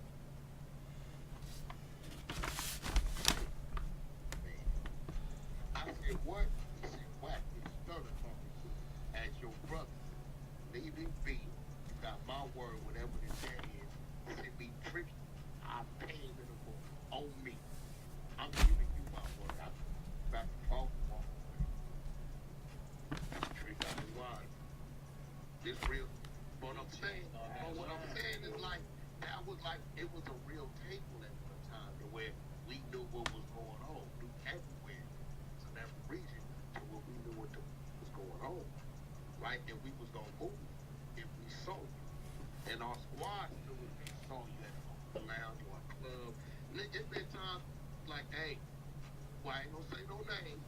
I said, "What?" He said, "Whack, it's Stunner talking to you. As your brother, leave him be. You got my word, whatever the debt is. Send me tricky. I pay him in the book. On me. I'm giving you my word. I'm back to talk more. Trick out the wine. It's real. But what I'm saying is like, that was like, it was a real table at one time to where we knew what was going on. Knew everywhere. So that region to where we knew what was going on. Right? And we was gonna move if we saw you. And our squad knew if they saw you at a lounge or a club. And it's been times like, hey, well, I ain't gonna say no name,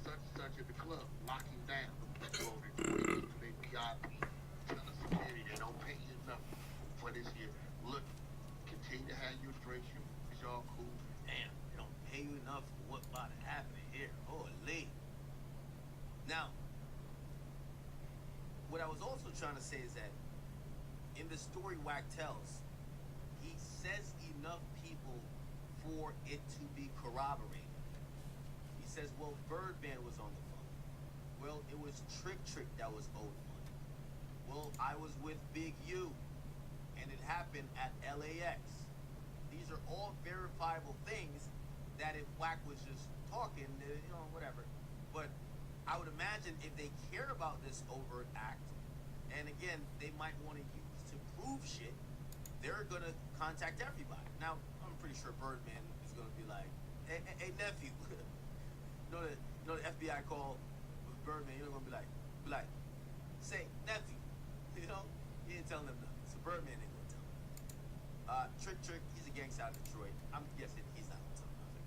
such and such at the club, lock him down. Go over to the VIP, tell the security they don't pay you enough for this year. Look, continue to have your drinks, y'all cool. Damn, they don't pay you enough for what's about to happen here. Holy. Now, what I was also trying to say is that in the story Whack tells, he says enough people for it to be corroborated. He says, well, Birdman was on the phone. Well, it was Trick that was owed money. Well, I was with Big U, and it happened at LAX. These are all verifiable things that if Wack was just talking, you know, whatever. But I would imagine if they care about this overt act, and again, they might want to use to prove shit, they're gonna contact everybody. Now, I'm pretty sure Birdman is gonna be like, hey nephew, you know the FBI call with Birdman, you're gonna be like, say nephew, you know, he ain't telling them nothing. So Birdman ain't gonna tell them. Trick, he's a gangster out of Detroit. I'm guessing he's not gonna tell them nothing.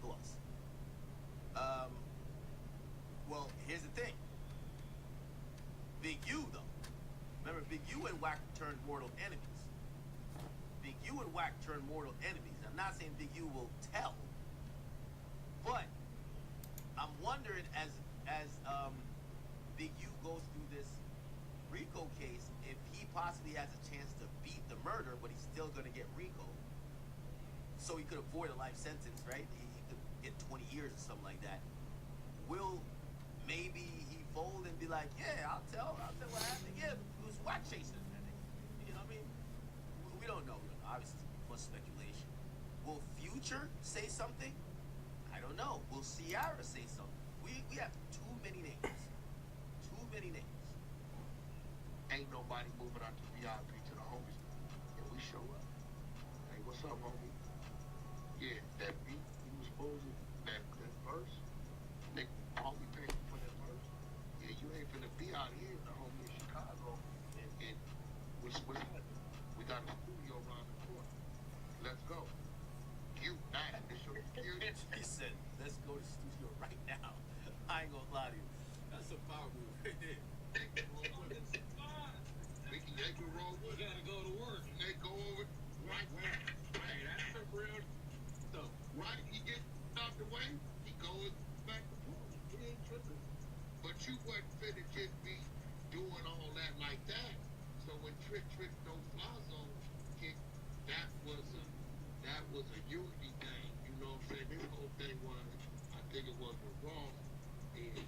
Who else? Well, here's the thing. Big U though. Remember, Big U and Wack turned mortal enemies. Big U and Wack turned mortal enemies. I'm not saying Big U will tell, but I'm wondering as Big U goes through this RICO case, if he possibly has a chance to beat the murder, but he's still gonna get RICO, so he could avoid a life sentence, right? He could get 20 years or something like that. Will maybe he fold and be like, yeah, I'll tell what happened. Yeah, it was Wack chasing that nigga. You know what I mean? We don't know. Obviously, it's much speculation. Will Future say something? I don't know. Will Ciara say something? We have too many names. Too many names. Ain't nobody moving out the VIP to the homies. And we show up. Hey, what's up, homie? Yeah, that beat he was supposed to, that verse, nigga, homie paid for that verse. Yeah, you ain't finna be out here, the homie in Chicago. And what's happening? We got a studio around the corner. Let's go. You, man, this your security. He said, let's go to the studio right now. I ain't gonna lie to you. That's a power move right there. They can roll with it. You gotta go to work. And they go over right. Hey, that's a real. So, Right, he gets out the way, he goes back to Portland. He ain't tripping. But you wasn't finna just be doing all that like that. So when Trick No Fly Zone kicked, that was a unity thing. You know what I'm saying? This whole thing was, I think it was the wrong. And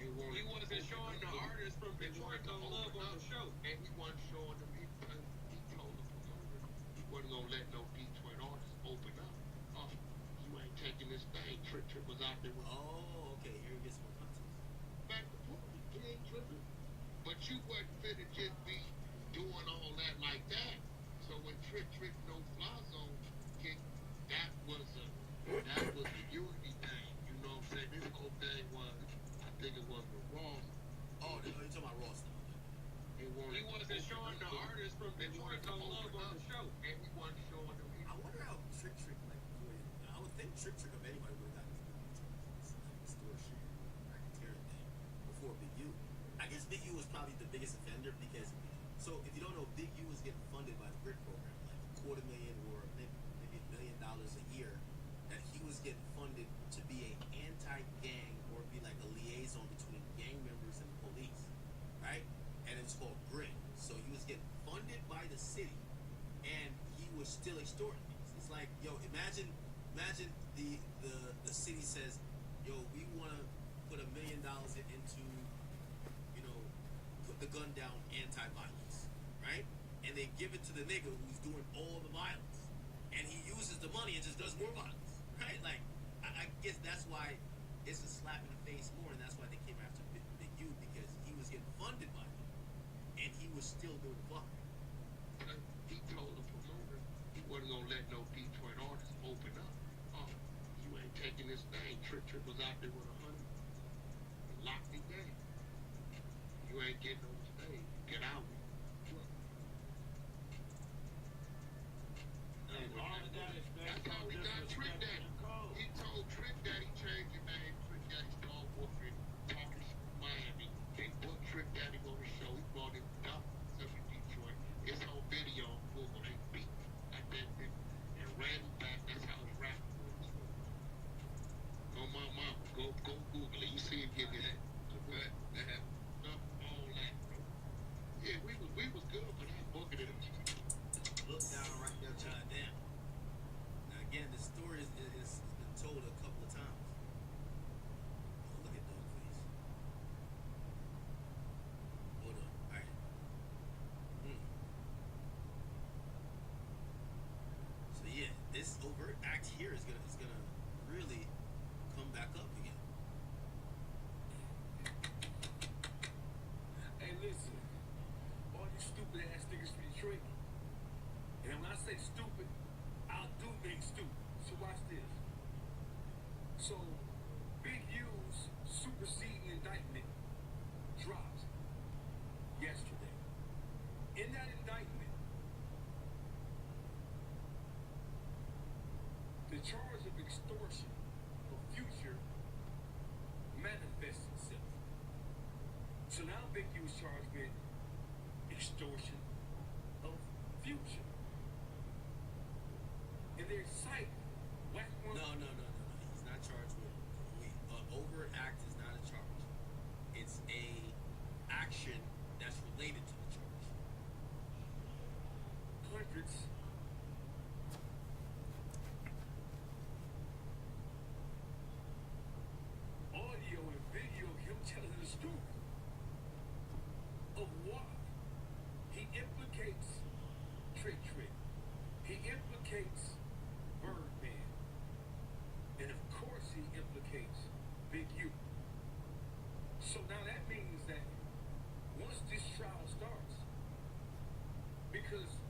he wasn't showing the artists from Detroit no love on the show. And he wasn't showing them. He told the promoter he wasn't gonna let no Detroit artists open up. Oh, you ain't taking this thing. Trick was out there with. Oh, okay. Here we get some more context. Back to Portland. He ain't tripping. But you wasn't finna just be doing all that like that. So when Trick No Fly Zone kicked, that was a unity thing. You know what I'm saying? This whole thing was, I think it was the wrong. Oh, you're talking about Raw stuff. He wasn't showing the artists from Detroit no love on the show. And he wasn't showing them. I wonder how Trick like would. I would think Trick of anybody would have gotten this distortion, racketeering thing before Big U. I guess Big U was probably the biggest offender because, so if you don't know, Big U was getting funded by the BRIC program, like $250,000 or maybe $1 million a year, that he was getting funded to be an anti-gang or be like a liaison between gang members and police, right? And it's called BRIC. So he was getting funded by the city, and he was still extorting these. It's like, yo, imagine the city says, yo, we want to put $1 million into, you know, put the gun down anti-violence, right? And they give it to the nigga who's doing all the violence, and he uses the money and just does more violence, right? Like, I guess that's why it's a slap in the face more, and that's why they came after Big U, because he was getting funded by them, and he was still doing fucking. He told the promoter he wasn't gonna let no Detroit artists open up. Oh, you ain't taking this thing. Trick was out there with 100. Locked it down. You ain't getting on the stage. Get out. That's how we got Trick Daddy. He told Trick Daddy change your name. Trick Daddy started wolfing, talking Miami. They put Trick Daddy on the show. He brought him up to Detroit. It's on video on Google. They beat at that thing and ran him back. That's how he rapped. Go my mama. Go Google it. You see him get his up all that, bro. Yeah, we was good for that. Booking it. Look down right there, John. Damn. Now again, the story is been told a couple of times. Oh, look at Dogface. Hold on. All right. So yeah, this overt act here is gonna come back up again. Hey, listen. All you stupid ass niggas from Detroit. And when I say stupid, I do mean stupid. So watch this. So, Big U's superseding indictment dropped yesterday. In that indictment, the charge of extortion of Future manifests itself. So now Big U is charged with extortion of Future. And they cite whack one. No. He's not charged with. Overt act is not a charge. It's a action that's related to the charge. Hundreds. Audio and video of him telling the story of why he implicates Trick. He implicates Birdman. And of course he implicates Big U. So now that means that once this trial starts, because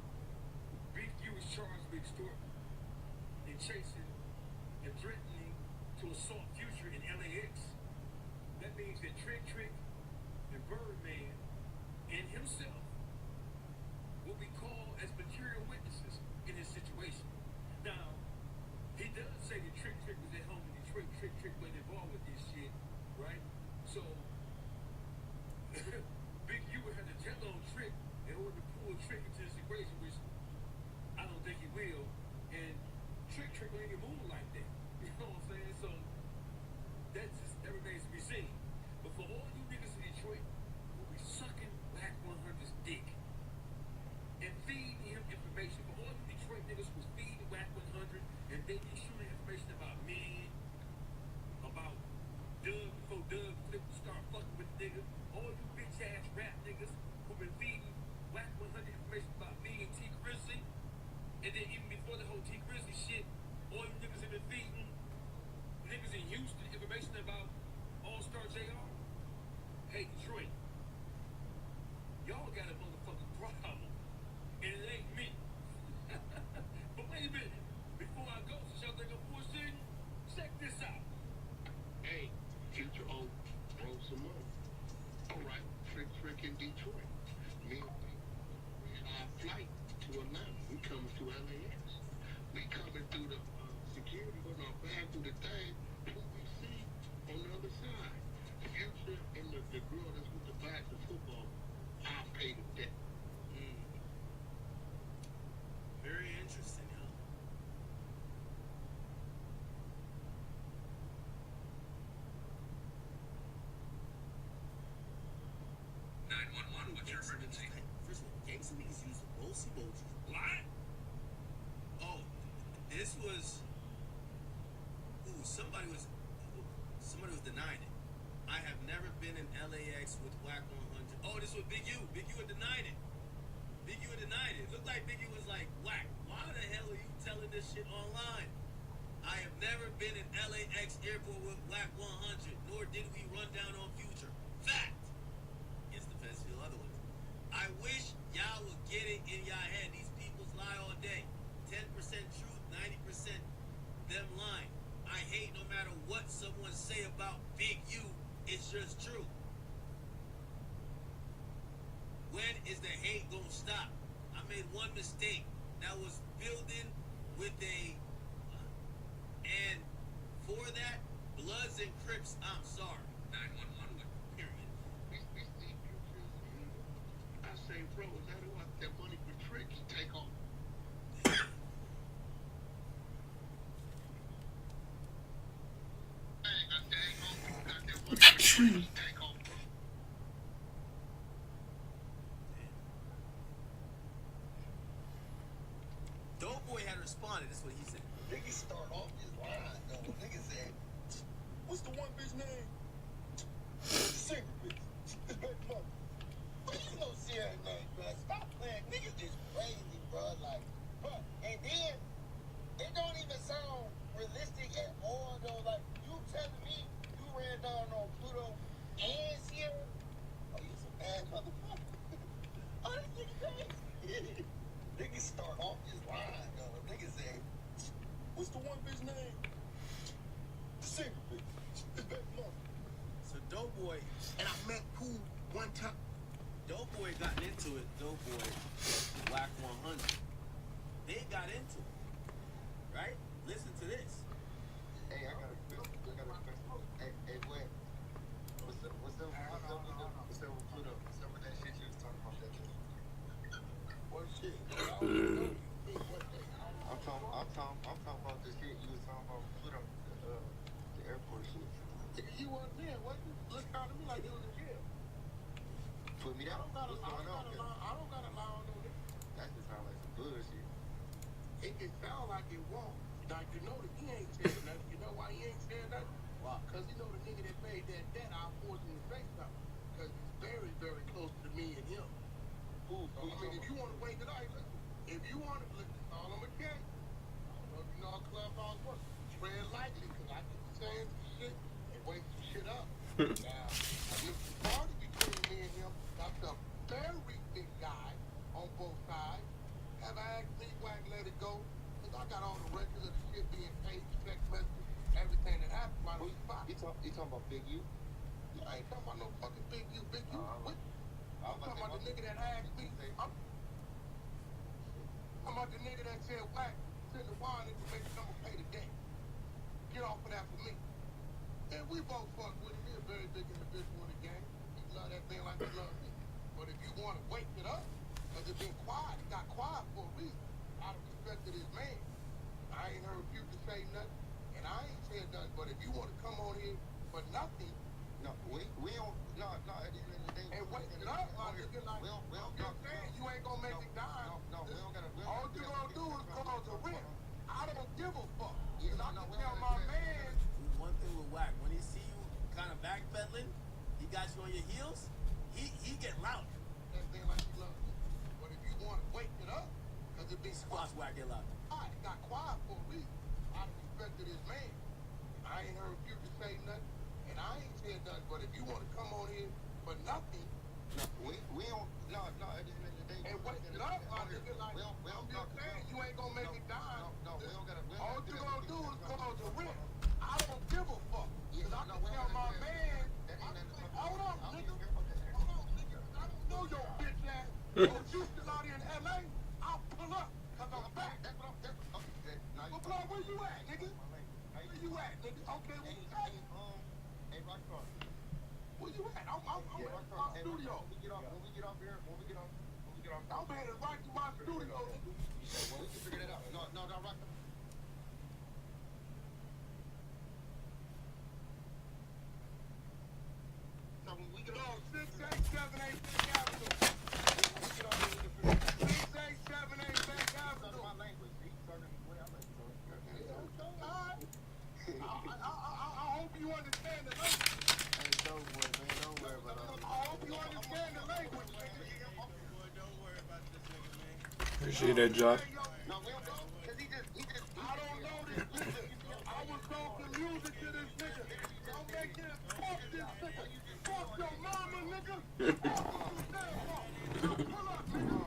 Big U is charged with extorting and chasing and threatening to assault Future in LAX, that means that Trick and Birdman and himself will be called as material witnesses in this situation. Now, he does say that Trick was at home in Detroit. Trick wasn't involved with this shit, right? So, Big U would have to tell on Trick in order to pull Trick into this equation, which I don't think he will. And Trick will ain't move like that. You know what I'm saying? So, that remains to be seen. But for all you niggas in Detroit who be sucking Black 100's dick and feeding him information, for all you Detroit niggas who's feeding Black 100 and they be shooting information about men, about Doug before Doug Flip to start fucking with the nigga, all you bitch ass rap niggas who been feeding Black 100 information about me and T Grizzly, and then even before the whole T Grizzly shit, all you niggas have been feeding niggas in Houston information about All-Star JR. Hey, Detroit, y'all got a motherfucking problem, and it ain't me. But wait a minute, before I go, since y'all think I'm bullshitting, check this out. Hey, Future owed some money. All right, Trick in Detroit. Me and we our flight to Atlanta. We coming to LAX. We coming through the security, putting our bag through the thing. Who we see on the other side? Future and the girl that's with the bag of football. I paid the debt. Very interesting, yo. What's your emergency? First of all, gangsta niggas use most emojis. What? Oh, this was. Ooh, somebody was denying it. I have never been in LAX with Black 100. Oh, this was Big U. Big U had denied it. Big U had denied it. Looked like Big U was like, Black, why the hell are you telling this shit online? I have never been in LAX airport with Black 100, nor did we run down on Future. Fact. Against the fence feel otherwise. I wish y'all would get it in y'all head. These people's lie all day. 10% truth, 90% them lying. I hate no matter what someone say about Big U, it's just true. When is the hate gonna stop? I made one mistake. That was building with a and for that, Bloods and Crips, I'm sorry. 911 with period. We see Future. I say, bro, is that who want that money for Trick? He take off. Doughboy had responded. That's what he said. Niggas start off his line, though. Niggas said, what's the one bitch name? Single bitch. His baby mother. But you know Sierra name, bro. Stop playing. Niggas is crazy, bro. Like, bro. And then, it don't even sound realistic at all, though. Like, you telling Boy, Whack 100. They got into it, right? Listen to this. Hey, I got a question. Hey, boy. What's up with Pluto? What's up with that shit you was talking about that day? What shit? I'm talking about the shit you was talking about Pluto, the airport shit. Nigga, you wasn't there, wasn't you? Look out to me like you was in jail. Put me down. What's going on? I don't got a lie on no nigga. That just sound like some bullshit. It can sound like it won't. Now, you know that he ain't said nothing. You know why he ain't said nothing? Why? Because he know the nigga that paid that debt, I'll force him to say something. Because he's very, very close to me and him. So, I mean, if you want to wake it up, listen. If you want to, listen, all I'm going to tell you. I don't know if you know how Clubhouse works. Tread lightly, because I keep saying some shit and wake some shit up. Now, I mean, the party between me and him, that's a very big guy on both sides. Have I asked me why I let it go? Because I got all the records of the shit being paid, text messages, everything that happened right on the spot. You talking about Big U? I ain't talking about no fucking Big U. What? I'm talking about the nigga that asked me. I'm about the nigga that said, Whack, send the wire nigga to make the number pay the debt. Get off of that for me. And we both fuck with him. He's a very big individual in the game. He love that thing like he loves me. But if you want to wake it up, because it been quiet, it got quiet for a reason. Out of respect to this man. I ain't heard you to say nothing, and I ain't said nothing. But if you want to come on here for nothing, No, we don't. No. At the end of the day, and wake it up, my nigga, like, I'm just saying, you ain't gonna make it die. No, we don't gotta. All you gonna do is cause a rent. I don't give a fuck. Yeah, I no, can we tell don't my gotta- man, One thing with Whack, when he see you kind of backpedaling, he got you on your heels, he get louder. that thing like he loves me. But if you want to wake it up, because it been Squash Whack get louder. quiet, it got quiet for a reason. Out of respect to this man. I ain't heard you to say nothing, and I ain't said nothing. But if you want to come on here for nothing, No, we don't. No. At the end of the day, and wake it up, my nigga, like, I'm just saying, you ain't gonna make it die. No, we don't gotta. All you gonna do is cause a rent. I don't give a fuck. Because I can tell my man, hold on, nigga. Hold on, nigga. I don't know your bitch ass. If you still out here in LA, I'll pull up. Because I'm back. Well, bro, where you at, nigga? Where you at, nigga? Okay, where you at? Hey, Rockstar. Where you at? I'm at my studio. When we get off here, I'm headed right to my studio, nigga. we can figure that out. No, Rockstar. So when we get No, off, 6878 Bank Avenue. 6878 Bank Avenue. my language. He's talking the way I like to talk. Alright. I hope you understand the language. Hey, don't worry about I hope you understand the language, nigga. Appreciate that, Josh. No, we don't go. Because he just. I don't know this nigga. I was talking music to this nigga. Don't make it fuck this nigga. Fuck your mama, nigga. Fuck what you stand for. Now pull up, nigga.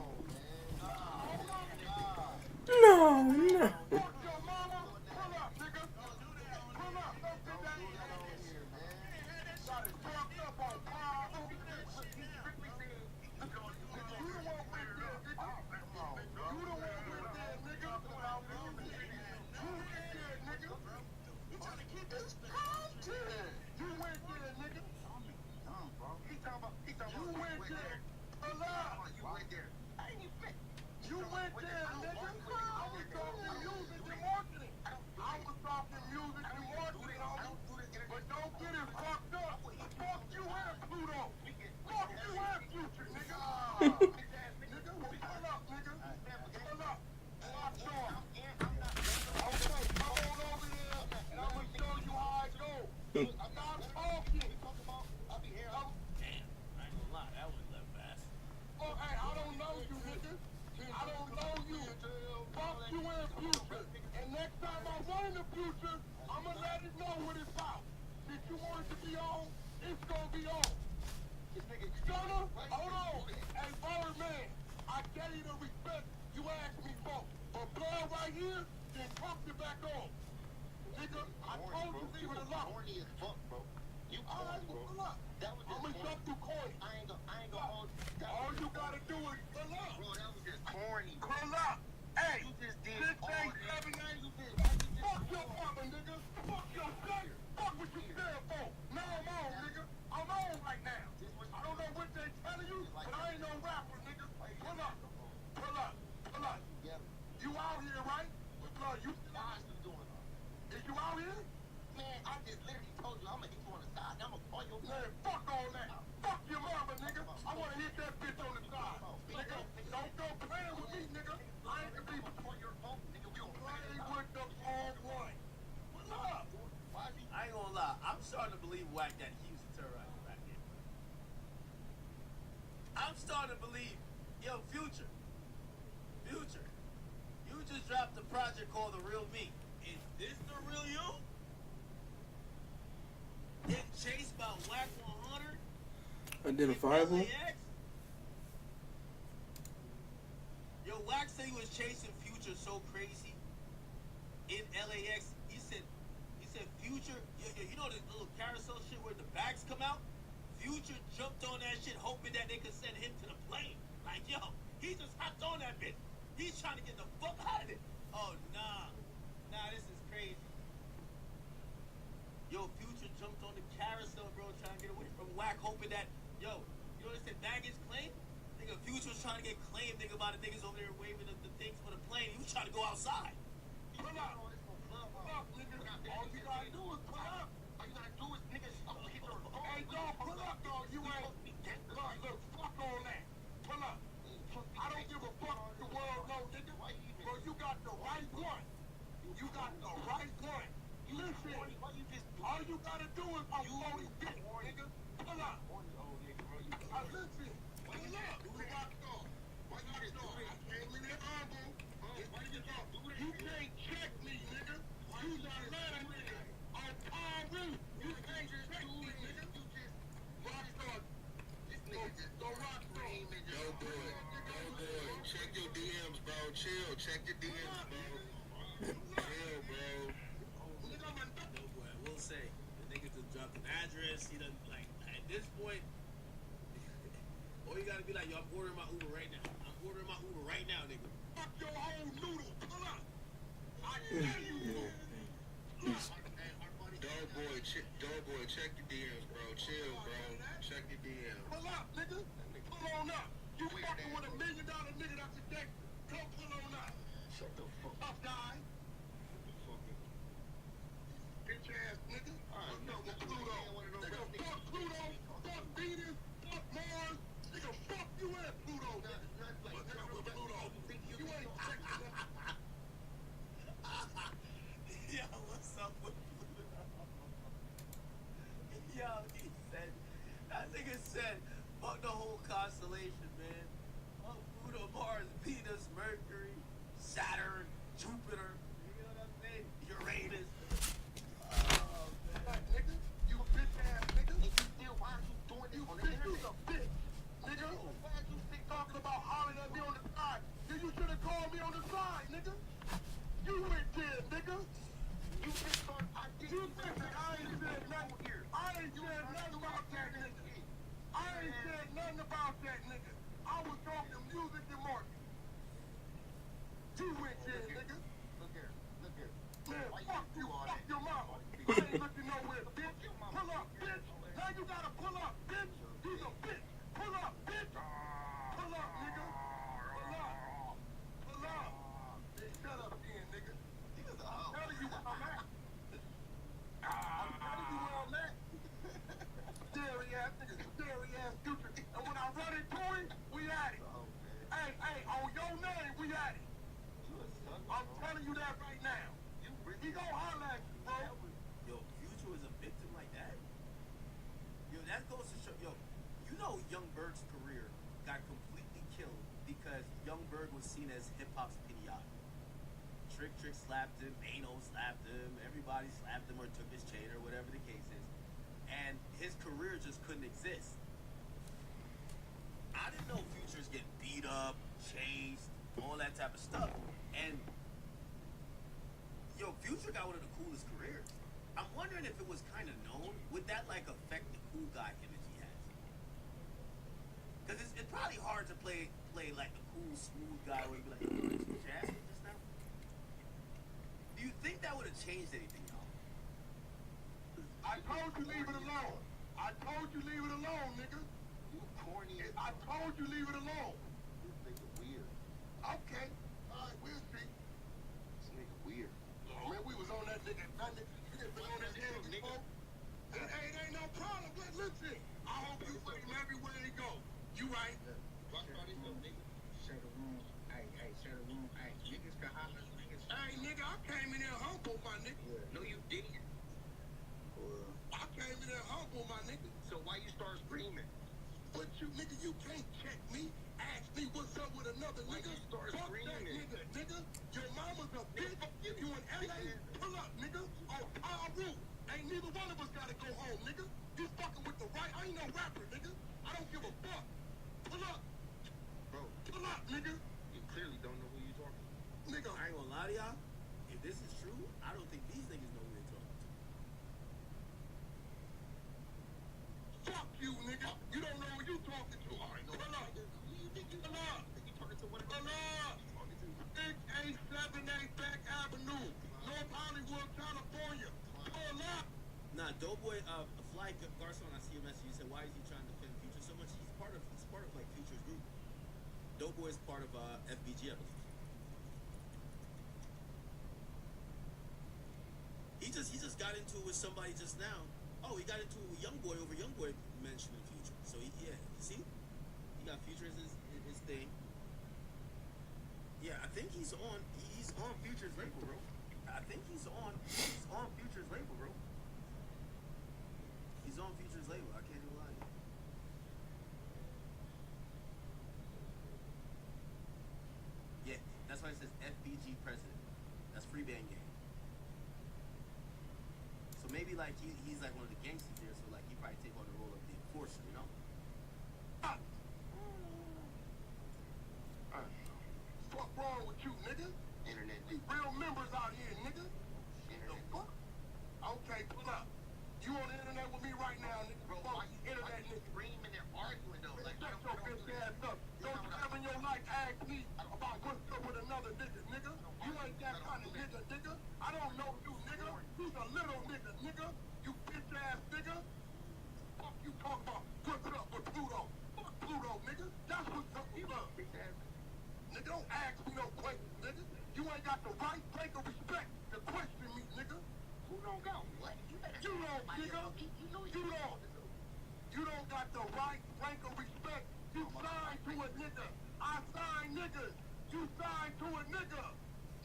Hold on, nigga. No, no. Fuck your mama. Pull up, nigga. Pull up. Don't get that shit. Got it fucked up on Pablo. You the one with this, nigga. You the one with this, nigga. About music. You went there, nigga. You trying to keep this content. You went there, nigga. You went there. Alive. You went there, nigga. I was talking music and marketing. I was talking music and marketing, homie. But don't get it fucked up. Fuck you and Pluto. Fuck you and Future, nigga. Nigga, well, pull up, nigga. Pull up. Lock on. Okay, come on over here, and I'm gonna show you how it goes. I'm not talking. Damn, I ain't gonna lie, that one left fast. Oh, hey, I don't know you, nigga. I don't know you. Fuck you in Future. And next time I run in the Future, I'ma let it know what it's about. If you want it to be on, it's gonna be on. Stunner, hold on. Hey, Bird Man, I gave you the respect you asked me for. But blood right here, then pump it back on. Nigga, I told you leave it alone. Horny as fuck, bro. You All right, corny, well, bro. pull up. That was I'm just gonna jump through corny. I ain't gonna hold you. That All was you just gotta corny. do is pull up. Bro, that was just corny, bro. Pull up. Hey, You just did 6, all 8, that. 7, 8. You did everything. Fuck your mama, nigga. Fuck your son. Fuck what you stand for. Now I'm on, nigga. I'm on right now. I don't know what they telling you, but I ain't no rapper, nigga. Pull up. Pull up. Pull up. You out here, right? Pull up. You Why is you doing that? is you out here? Man, I just literally told you I'm gonna hit you on the side. I'm gonna call your Man, fuck all that. Fuck your mama, nigga. I wanna hit that bitch on the side. Nigga, don't go playing with me, nigga. I ain't gonna be on your phone, nigga. We don't play playing this with the wrong one. Pull up. Why is he? I ain't gonna lie. I'm starting to believe Wack that he used to terrorize the rap game. I'm starting to believe, yo, Future, you just dropped a project called The Real Me. Is this the real you? Getting chased by Wack 100? Identifiable? LAX? Yo, Wack said he was chasing Future so crazy in LAX. He said Future, you know the little carousel shit where the bags come out? Future jumped on that shit hoping that they could send him to the plane. Like, yo, he just hopped on that bitch. He's trying to get the fuck out of it. Oh, nah, this is crazy. Yo, Future jumped on the carousel, bro, trying to get away from Wack, hoping that, yo, you know what they said, baggage claim? Nigga, Future was trying to get claimed, nigga, by the niggas over there waving the things for the plane. He was trying to go outside. Pull up. Pull up, nigga. All you gotta do is pull up. All you gotta do is, nigga, hit your phone. Hey, dog, pull up, dog. You ain't. Look, fuck all that. Pull up. I don't give a fuck what the world know, nigga. Bro, you got the right one. You got the right one. Listen, all you gotta do is a phony bitch, nigga. Pull up. Listen. Pull up. You rock dog. Why you dog? I can't leave it humble. Why you dog? You can't check me, nigga. You not letting nigga. On Palm Root. You can't check me, nigga. Rock dog. Go rock dog. Don't do it. Don't do it. Check your DMs, bro. Chill. Check your DMs, bro. Chill, bro. No, boy, I will say, the nigga just dropped an address. He done, like, at this point, all you gotta be like, yo, I'm ordering my Uber right now. I'm ordering my Uber right now, nigga. Fuck your whole noodle. Pull up. I tell you. Dog boy, check your DMs, bro. Chill, bro. Check your DMs. Pull up, nigga. Pull on up. You fucking with $1 million nigga that's a dick. Come pull on up. Shut the fuck Up, guy. Bitch ass nigga. What's up with Pluto? Nigga, fuck Pluto. Fuck Venus. Fuck Mars. Nigga, fuck you and Pluto, nigga. What's up with Pluto? You ain't checking that. Yo, what's up with Yo, he said, that nigga said, fuck the whole constellation, man. Fuck Pluto, Mars, Venus, Mercury, Saturn, Jupiter, you know what I'm saying? Uranus. Oh, man. Nigga, you a bitch ass nigga. And you still, why are you doing this on the Bitch, you's internet? a bitch. Nigga, why you still talking about hollering at me on the side? Then you should have called me on the side, nigga. You went there, nigga. You just thought I did. You think that I ain't said nothing here. I ain't said nothing about that nigga. I ain't said nothing about that nigga. I was talking music and marketing. You went there, nigga. Look here. Man, Why fuck you you, do all fuck that? your mama. I ain't looking nowhere, bitch. Pull up, bitch. Now you gotta pull up, bitch. You's a bitch. Pull up, bitch. Pull up, nigga. Pull up. Pull up. Shut up then, nigga. I'm telling you where I'm at. I'm telling you where I'm at. Scary ass nigga, scary ass Future. And when I run into him, we at it. Hey, on your name, we at it. I'm telling you that right now. He gon' holler at you, bro. Yo, Future was a victim like that? Yo, that goes to show, yo, you know Young Berg's career got completely killed because Young Berg was seen as hip-hop's pinata. Trick slapped him, Ano slapped him, everybody slapped him or took his chain or whatever the case is. And his career just couldn't exist. I didn't know Future's getting beat up, chased, all that type of stuff. And yo, Future got one of the coolest careers. I'm wondering if it was kind of known. Would that like affect the cool guy image he has? Because it's probably hard to play like the cool, smooth guy where you be like, yo, did you jazz me just now? Do you think that would have changed anything, y'all? I told you leave it alone. I told you leave it alone, nigga. You corny as I told you leave it alone. This nigga weird. Okay. All right, we'll see. This nigga weird. Oh, man, we was on that nigga. You done been on that nigga before? It ain't no problem. Listen, I hope you see him everywhere he go. You right. Watch out this little nigga. Share the room. Hey, share the room. Hey, niggas can holler. Niggas. Hey, nigga, I came in there humble, my nigga. No, you didn't. I came in there humble, my nigga. So why you start screaming? But you, nigga, you can't check me. Ask me what's up with another Why nigga. you start Fuck screaming? that nigga. Your mama's a bitch. You in LA? Pull up, nigga. On Paru. Ain't neither one of us gotta go home, nigga. You fucking with the right. I ain't no rapper, nigga. I don't give a fuck. Pull up. Bro, Pull up, nigga. you clearly don't know who you talking to. Nigga. I ain't gonna lie to y'all. If this is true, I don't think these niggas know who they're talking to. Fuck you, nigga. You don't know who you talking to. All right, pull up. You think you Pull up. You talking to one of Pull up. 6878 Back Avenue, North Hollywood, California. Pull up. Nah, Doughboy, Fly Garcon, I see your message. You said, why is he trying to defend Future so much? He's part of like Future's group. Doughboy is part of FBG, I believe. He just got into it with somebody just now. Oh, he got into it with Youngboy over Youngboy mentioning Future. So yeah, you see, he got Future as his thing. Yeah, I think he's on Future's label, bro. I think he's on Future's label, bro. He's on Future's label. I can't even lie to you. Yeah, that's why it says FBG president. That's Free Band Gang. So maybe like he's like one of the gangsters there. So like he probably take on the role of the enforcer, you know? Fuck wrong with you, nigga? Internet You nigga. real members out here, nigga. The Internet fuck? Okay, pull up. You on the internet with me right now, nigga. Bro, Fuck why you internet keep nigga. screaming and arguing though? Like, Shut your bitch ass up. Don't you ever in your life ask me about what's up with another nigga, nigga. You ain't that kind of nigga, nigga. I don't know you, nigga. You's a little nigga, nigga. You bitch ass nigga. Fuck you talk about what's up with Pluto. Fuck Pluto, nigga. That's what's up with love. Nigga, don't ask me no questions, nigga. You ain't got the right rank of respect to question me, nigga. Who don't go? What? You better You don't, somebody nigga. else. You know You don't. You don't got the right rank of respect. You signed to a nigga. I signed niggas. You signed to a nigga.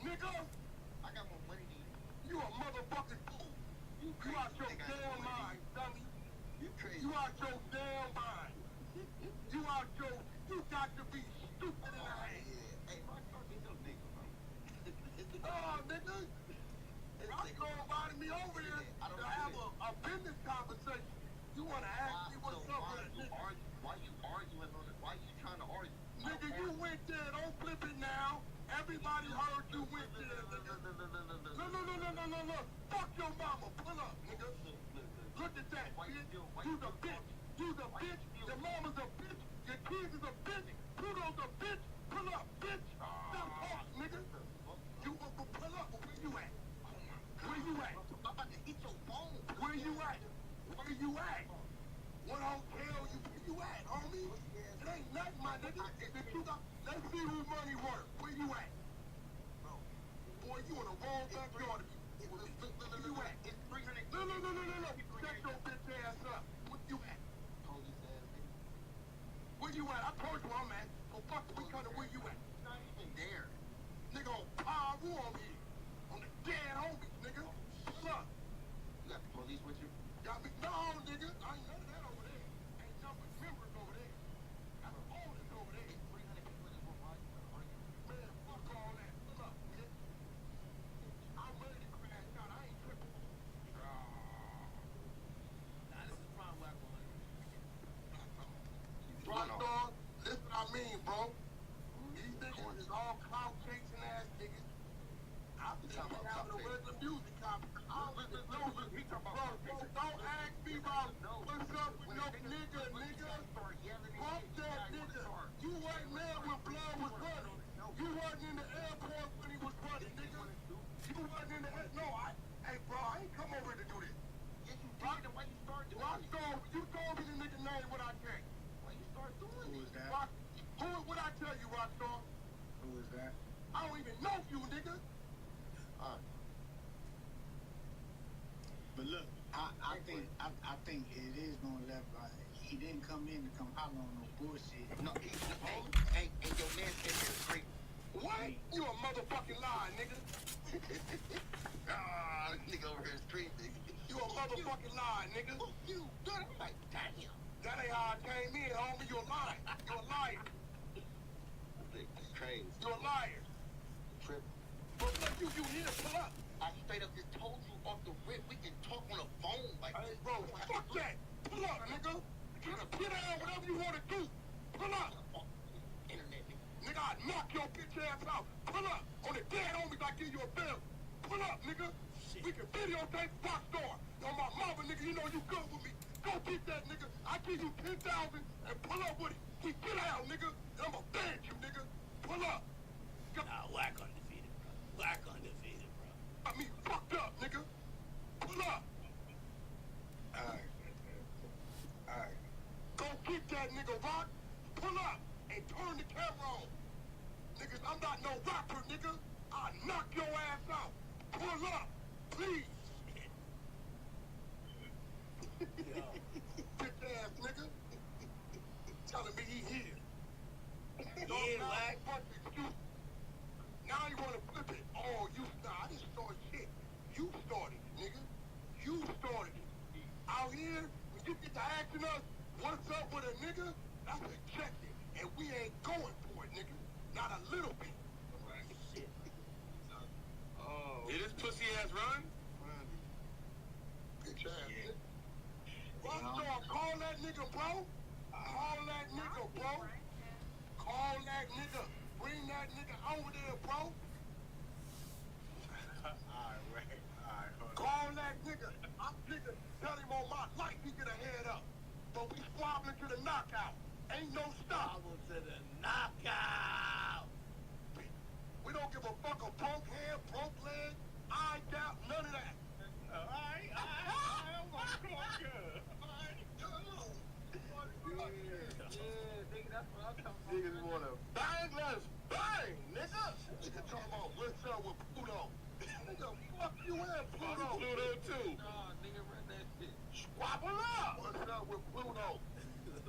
Nigga, I got more money than you. you a motherfucking fool. You out your damn mind, dummy. You crazy. You out your damn mind. You out your... You got to be stupid in the head. Hey, my car ain't no nigga, bro. Oh, nigga. I'm going invited me over here to have a business conversation. You want to ask me what's up with a nigga? Why you arguing on it? Why you trying to argue? Nigga, you went there. Don't flip it now. Everybody heard you went there, nigga. No. Fuck your mama. Pull up, nigga. Look at that, bitch. You's a bitch. You's a bitch. Your mama's a bitch. Your kids is a bitch. Pluto's a bitch. Pull up, bitch. Stop talking, nigga. You pull up. Where you at? Where you at? I'm about to hit your phone. Where you at? Where you at? What hotel you? Where you at, homie? It ain't nothing, my nigga. If you got, let's see who money worth. Where you at? Boy, you in the wrong backyard. Where you at? It's 300. No. Shut your bitch ass up. Where you at? Police ass nigga. Where you at? I told you I'm at. So fuck we kinda where you at? Not even there. Nigga on Paru on me. On the dead homies, nigga. What's up? You got the police with you? Got me? No, nigga. I ain't none of that over there. Ain't none but members over there. Got the owners over there. 300 people in this room. Why you trying to argue? Man, fuck you, nigga. But look, I think it is gonna let. He didn't come in to come holler on no bullshit. No, hey, your man said you're great. What? You a motherfucking lie, nigga. Nigga over here street, nigga. You a motherfucking lie, nigga. Fuck you, dude. I'm like, damn. That ain't how I came in, homie. You a liar. You a liar. It's crazy. You a liar. Trip. But look, you here, pull up. I straight up just told you off the rip, we can talk on the phone like Hey, bro, fuck that. Pull up, nigga. Get out, whatever you want to do. Pull up. internet, nigga. Nigga, I'd knock your bitch ass out. Pull up. On the dead homies, I give you a bill. Pull up, nigga. We can videotape Rockstar. On my mama, nigga, you know you good with me. Go get that, nigga. I give you 10,000 and pull up with it. We get out, nigga. And I'ma ban you, nigga. Pull up. Nah, whack undefeated, bro. Whack undefeated, bro. I mean, fucked up, nigga. Pull up. Alright. Go get that nigga, Rock. Pull up and turn the camera on. Niggas, I'm not no rapper, nigga. I'll knock your ass out. Pull up, please. Bitch ass nigga. Telling me he here. Yeah, whack. Now you wanna flip it. Oh, I didn't start shit. You started it, nigga. You started it. Out here, when you get to asking us, what's up with a nigga? That's objective. And we ain't going for it, nigga. Not a little bit. Shit. Oh. Did this pussy ass run? Bitch ass nigga. Rockstar, call that nigga, bro. Call that nigga, bro. Call that nigga. Bring that nigga over there, bro. Alright, hold on. Call that nigga. I'm nigga. Tell him on my life he get a head up. But we squabbling to the knockout. Ain't no stop. Follow to the knockout. We don't give a fuck a broke hand, broke leg, eye doubt, none of that. Niggas wanna Bang, let's bang, nigga. Nigga talking about what's up with Pluto. Nigga, fuck you and Pluto. Pluto too. Squabble up. What's up with Pluto?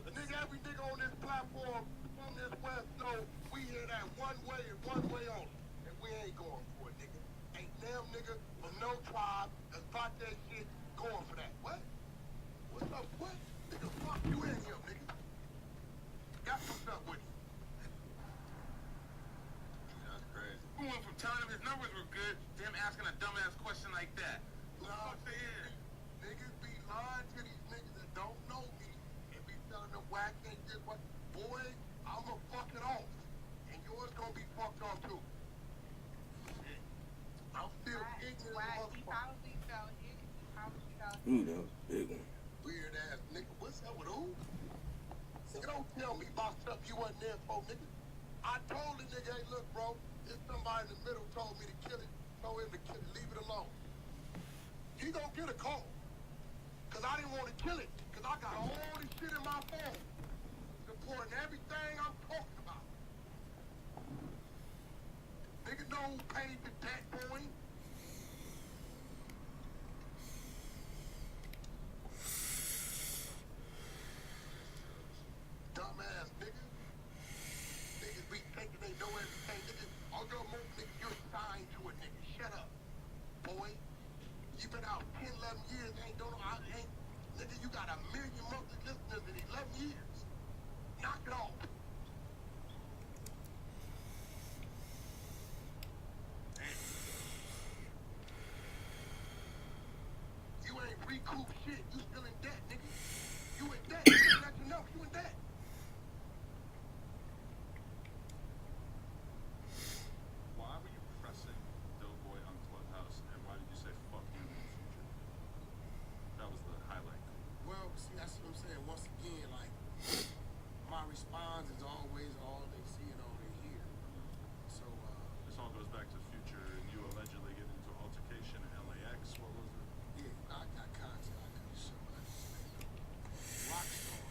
Nigga, every nigga on this platform from this West know we hear that one way and one way only. And we ain't going for it, nigga. Ain't damn nigga from no tribe that's about that shit going for that. What? What's up, what? Nigga, fuck you and him, nigga. Got what's up with you. That's crazy. We went from telling him his numbers were good to him asking a dumbass question like that. Nah, niggas be lying to these niggas that don't know me and be telling them whack ain't this what. Boy, I'ma fuck it off. And yours gonna be fucked off too. I'm still ignorant as a motherfucker. Ooh, that was a big one. Weird ass nigga. What's up with who? Nigga, don't tell me about stuff you wasn't there for, nigga. I told the nigga, hey, look, bro, there's somebody in the middle told me to kill it. Told him to kill it. Leave it alone. He gonna get a call. Cause I didn't want to kill it. Cause I got all this shit in my phone. Supporting everything I'm talking about. Nigga know who paid the debt for him. Dumbass nigga. Niggas be thinking they know everything. Niggas, all your move, nigga, you're signed to a nigga. Shut up, boy. You been out 10, 11 years, nigga, you got 1 million monthly listeners in 11 years. Knock it off. You ain't recouped shit. You still in debt, nigga. You in debt. You didn't let you know you in debt. Why were you pressing Doughboy on Clubhouse, and why did you say fuck you in the future? That was the highlight. Well, see, that's what I'm saying. Once again, like, my response is always all they see and all they hear. So, This all goes back to Future and you allegedly getting into an altercation in LAX. What was it? yeah, I got content I couldn't show. I just made Rockstar.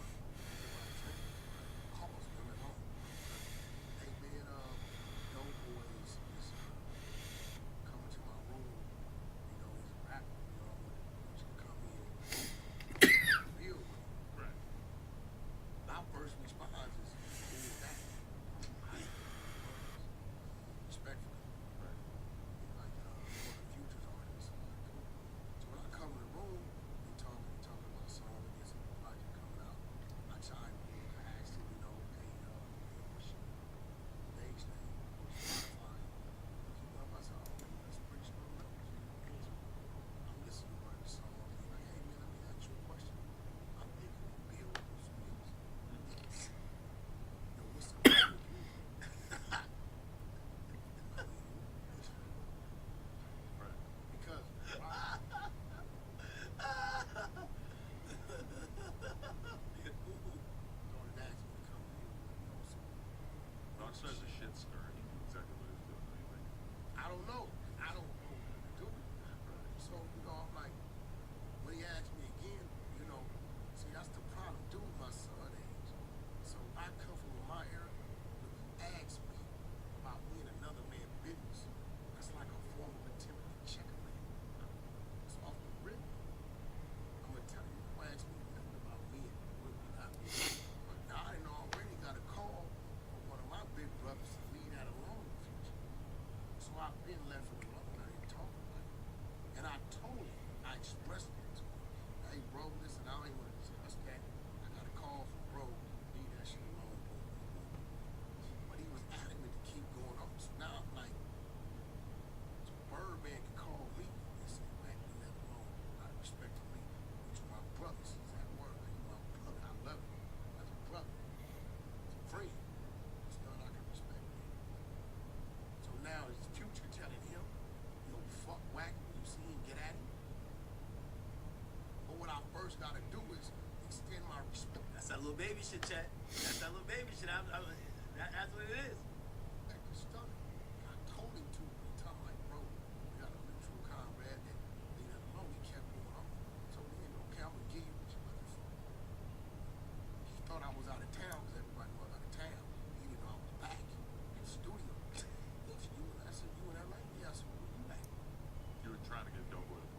I've been left him alone. I didn't talk about it. And I told him, I expressed it to him. Hey, bro, listen, I ain't want to discuss that. I got a call from bro. Leave that shit alone, bro. But he was adamant to keep going on. So now I'm like, so Birdman can call me and say, man, leave that alone. I respect me. He's my brother. He's that word. He's my brother. I love him as a brother. As a friend. It's none I can respect me. So now is Future telling him, yo, fuck Whack when you see him, get at him? But what I first gotta do is extend my respect. That's that little baby shit, chat. That's that little baby shit. That's what it is. Back to Stunner. I told him to at the time, like, bro, we got a mutual comrade that leave that alone. He kept going on. So then, okay, I'm gonna give you what you're looking for. He thought I was out of town because everybody knew I was out of town. He didn't know I was back in the studio. I said, you in LA? Yeah, I said, where you at? You were trying to get dope with it.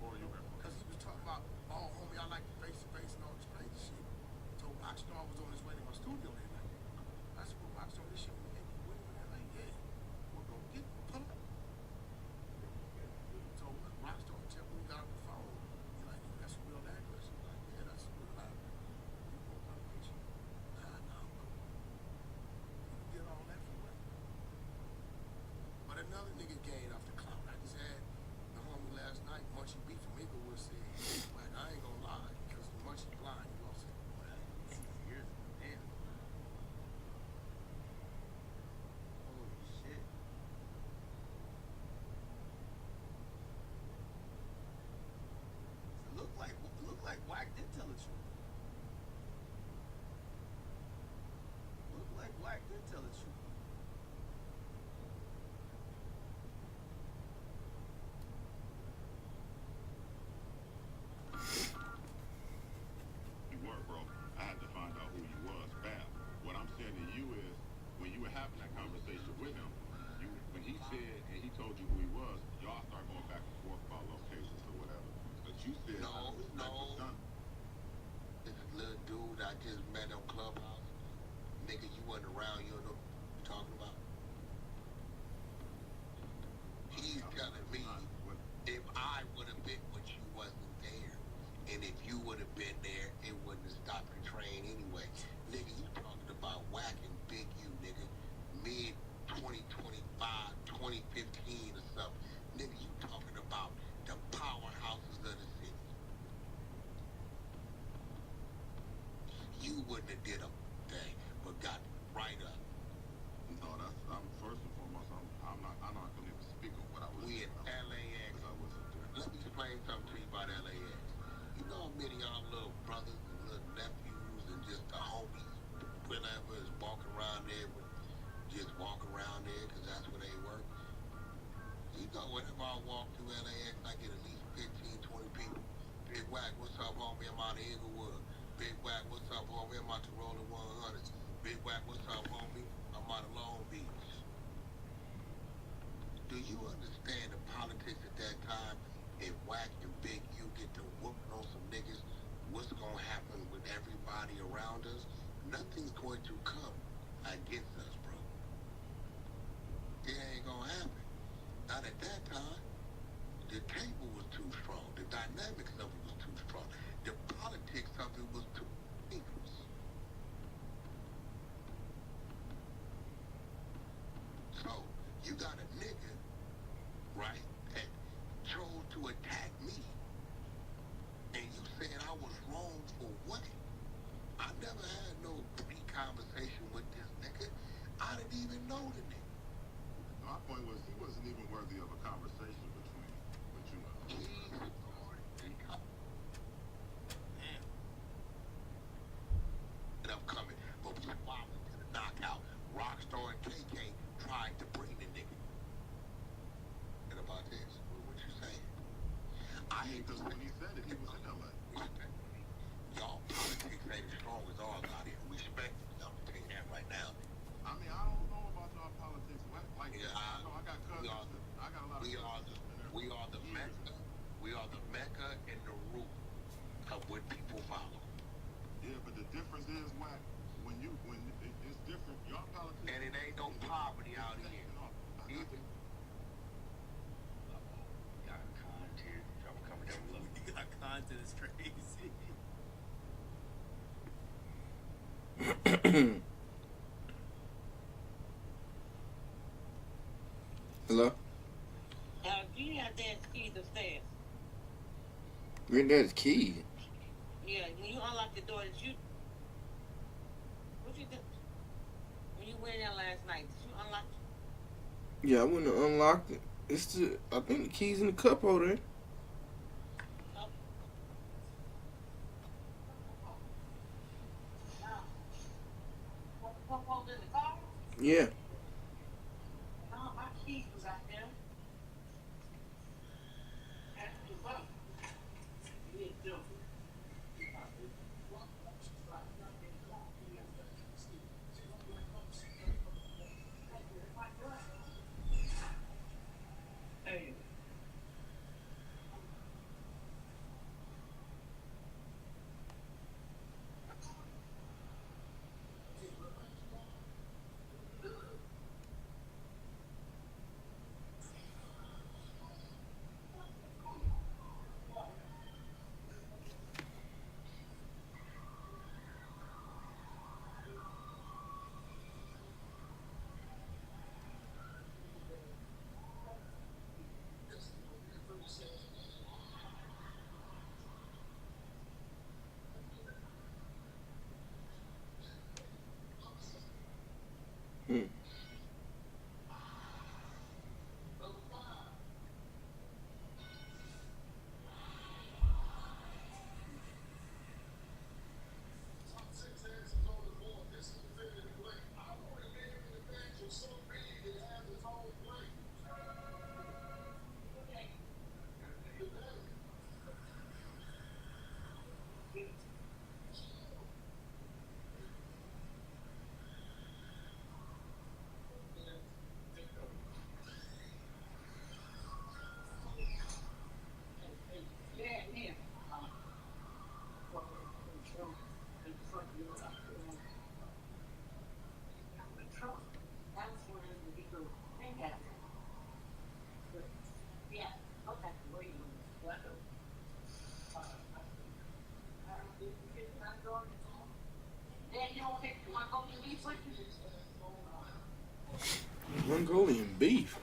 Or you were. Because he was talking about, oh, homie, I like the face-to-face and all this crazy shit. So Rockstar was on his way to my studio that night. I said, well, Rockstar, this shit, man, you with him in LA? Yeah. We're going to get him. Pull up. So Rockstar checked when we got off the phone. He's like, that's a real address? He's like, yeah, that's a real address. You going to come get you? Nah, bro. You get all that from what? But another nigga gained off the clout. I just had the homie last night, Munchie B from Inglewood, said, like, I ain't gonna lie, because Munchie blind, he lost it. Years. Damn. Holy shit. It looked like Wack did tell the truth. Looked like Wack did tell the truth. You were, bro. I had to find out who you was, Bab. What I'm saying to you is, when you were having that conversation with him, when he said and he told you who he was, y'all start going back and forth about locations or whatever. But you said, No, respect no. the son. This little dude I just met on Clubhouse. Nigga, you wasn't around, you don't know what you're talking about. He's telling me if I would have been with you wasn't there, and if you would have been there, it wouldn't have stopped the train anyway. Nigga, you talking about whacking Big U, nigga. Mid 2025, 2015 or something. Nigga, you talking about the powerhouses of the city. You wouldn't have did a thing, but got right up. No, I'm first and foremost, I'm not gonna even speak on what I was We in LAX. because I wasn't there. Let me explain something to you about LAX. You know how many of y'all little brothers and little nephews and just the homies, whatever, is walking around there, just walk around there because that's where they work. You know, whenever I walk through LAX, I get at least 15, 20 people. Big Whack, what's up, homie? I'm out of Inglewood. Big Whack, what's up, homie? I'm out to Rolling 100s. Big Whack, what's up, homie? I'm out of Long Beach. Do you understand the politics at that time? If Whack and Big U get to whooping on some niggas, what's gonna happen with everybody around us? Nothing's going to come against us, bro. It ain't gonna happen. Not at that time. The table was too strong. The dynamics of it was too strong. The politics of it was too dangerous. So, you got a nigga, right, that chose to attack me. And you said I was wrong for what? I never had no pre-conversation with this nigga. I didn't even know the nigga. My point was, he wasn't even worthy of a conversation between you and him. Jesus, Lord. Damn. And I'm coming, but we swallowed to the knockout. Rockstar and KK tried to bring the nigga. And about this, what you saying? I ain't Because when he said it, he was in LA. respect me. Y'all politics ain't as strong as ours out here. Respect me. I'm gonna tell you that right now. I mean, I don't know about y'all politics. Like, Yeah, I know I got cousins. I got a lot of we are cousins. we are the Mecca. We are the Mecca and the root of what people follow. Yeah, but the difference is, Whack, when it's different, y'all politics. And it ain't no poverty out here. It Hello? Do you have that key upstairs? Granddad's key. Yeah, when you unlock the door, did you? What you did? When you went in there last night, did you unlock it? Yeah, I wouldn't have unlocked it. It's the, I think the key's in the cup holder. Oh. What hold in the car? Yeah. No, my keys was out there. Hey. Hmm. Mongolian beef.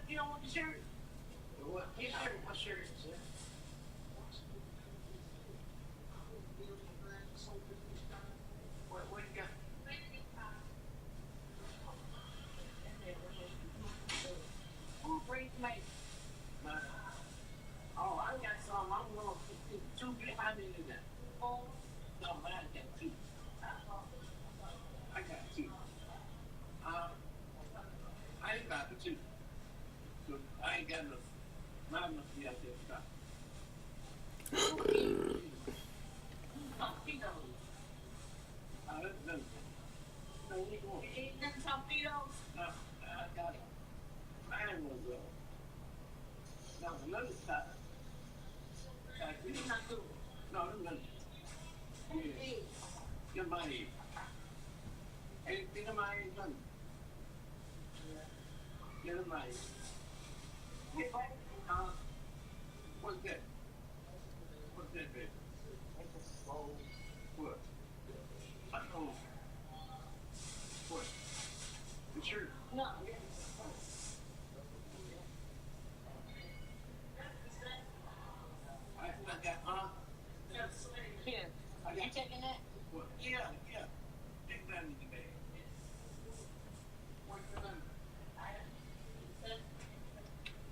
You don't want the shirt? What shirt? What shirt? What you got? Who brings me? Oh, I got some. I'm going to two people. How many you got? Four. No, mine got two. I got two. I ain't got the two. So I ain't got enough. Mine must be out there. Stop. No, I got it. Mine was that was another side. No, no. Yeah. Get my head. Anything in my head, done. Get in my head. What's that? What's that, baby? What? I don't know. What? The shirt? No. I got, Here. Are you taking that? What? Yeah. Take that in the bag. What's the number?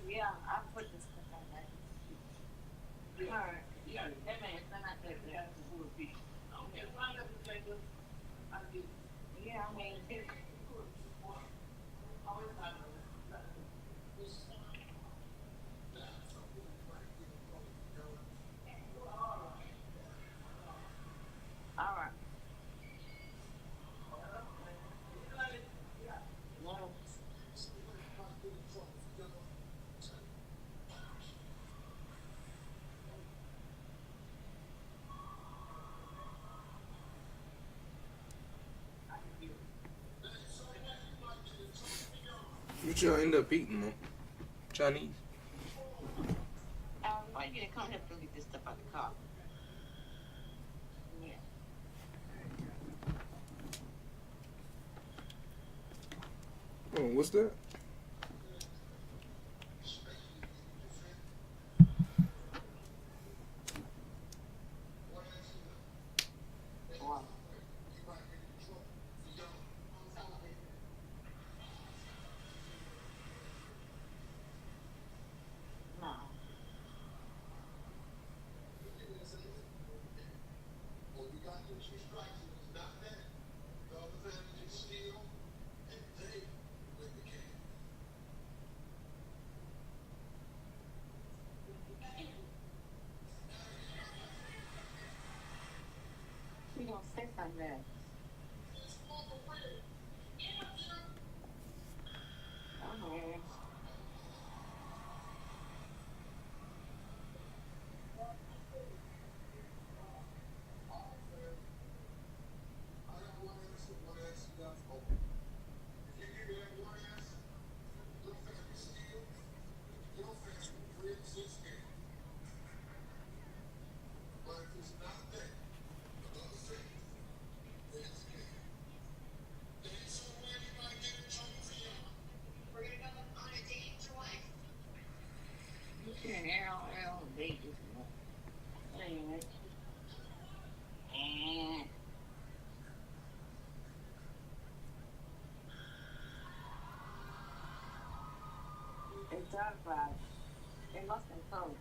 Yeah, What y'all end up eating, man? Chinese? Why you gonna come here and get this stuff out the car? Yeah. Oh, what's that? Wow. No. You gonna say something else? Okay. Hell, they just anyway. And they thought about it. They must have told.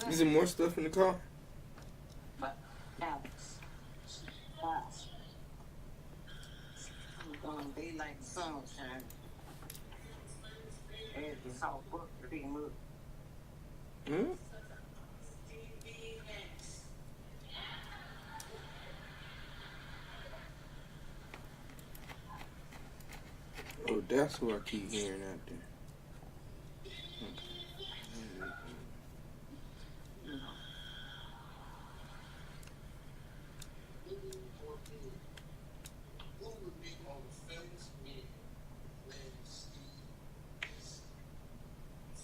Is there more stuff in the car? But Alex, gosh, I'm gonna be like sunshine. There's this whole book to be moved. Hmm? Oh, that's who I keep hearing out there.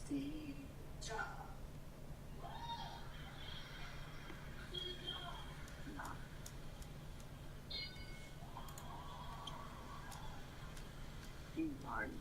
Steve Jobs. Steve Martin.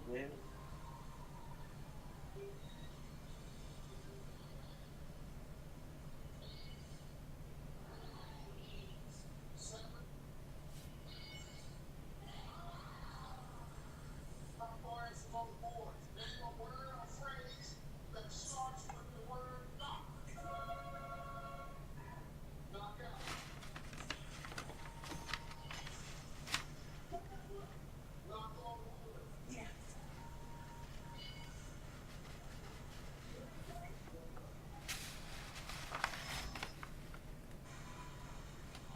Well, Top boys among boys. Name a word or phrase that starts with the word knock. Knock out. Knock on wood.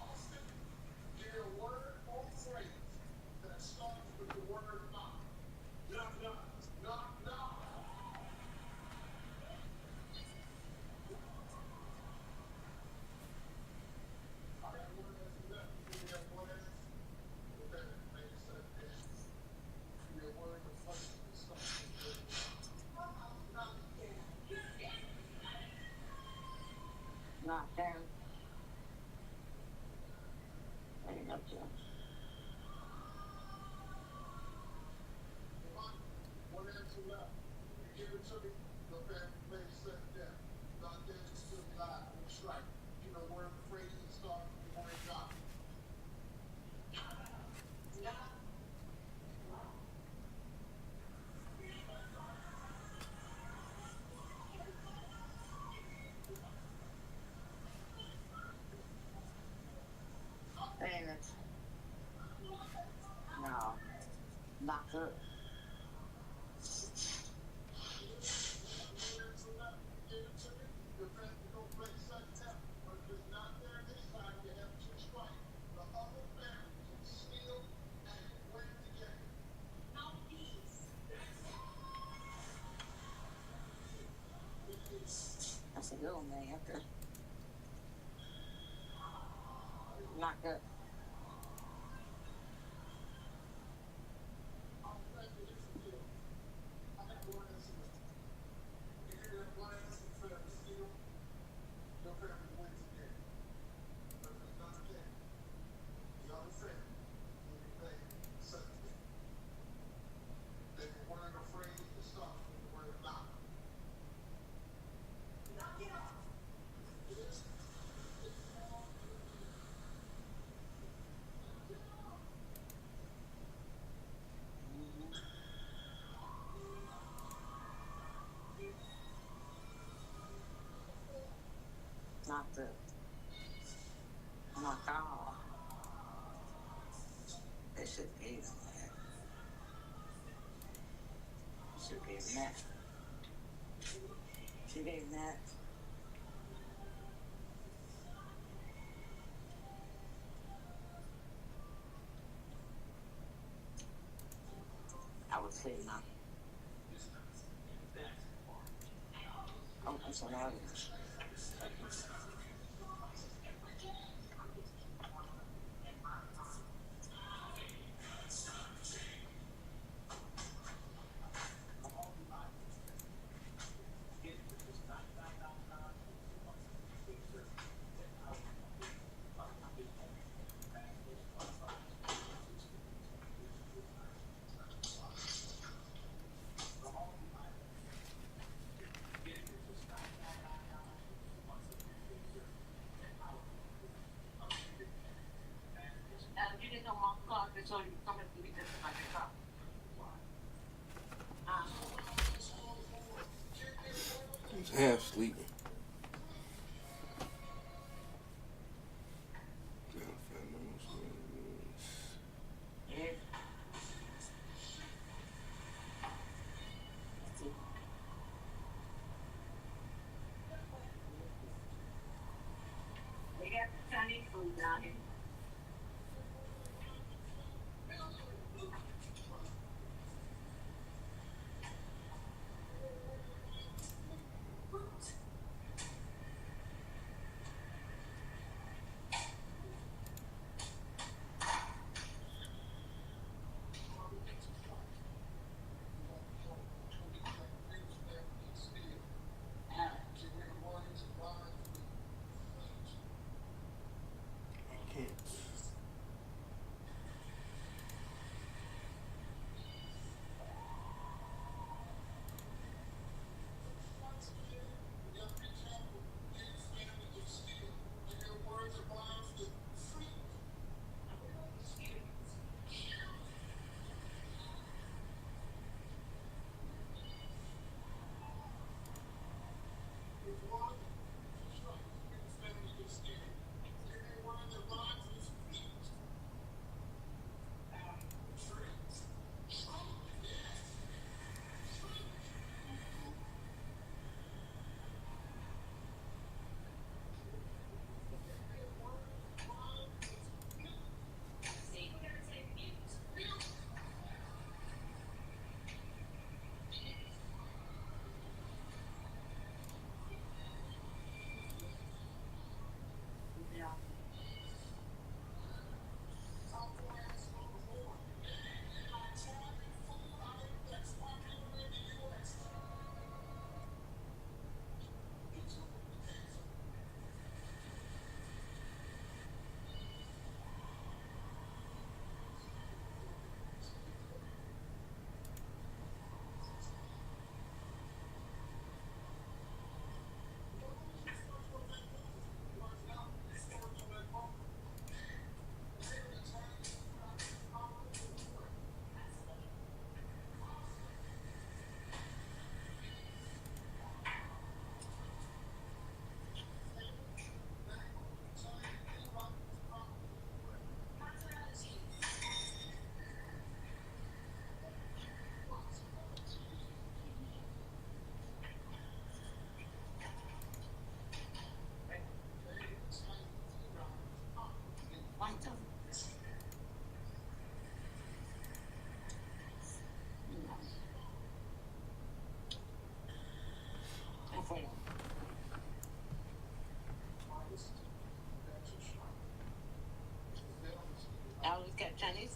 Austin, give a word or phrase that starts with the word knock. Knock, knock. Knock, knock. I got one answer left. You give me that one answer. Okay, make it set there. Give me a word or phrase that starts with the word knock. knocked down. Ain't no chance. One answer left. You give it to me, your family may set down. Not dead, you still alive. One strike. You know, word or phrase that starts with the word knock. Ain't it? No. Knocked up. That's a good one, man. Okay. Knocked up. Knocked up. Knocked off. That should be easy, man. Should be a match. Should be a match. I would say not. Oh, that's what I was. You didn't know my clock, so you come and give me this in my cup. He's half sleeping. Yeah. They got Chinese food down here.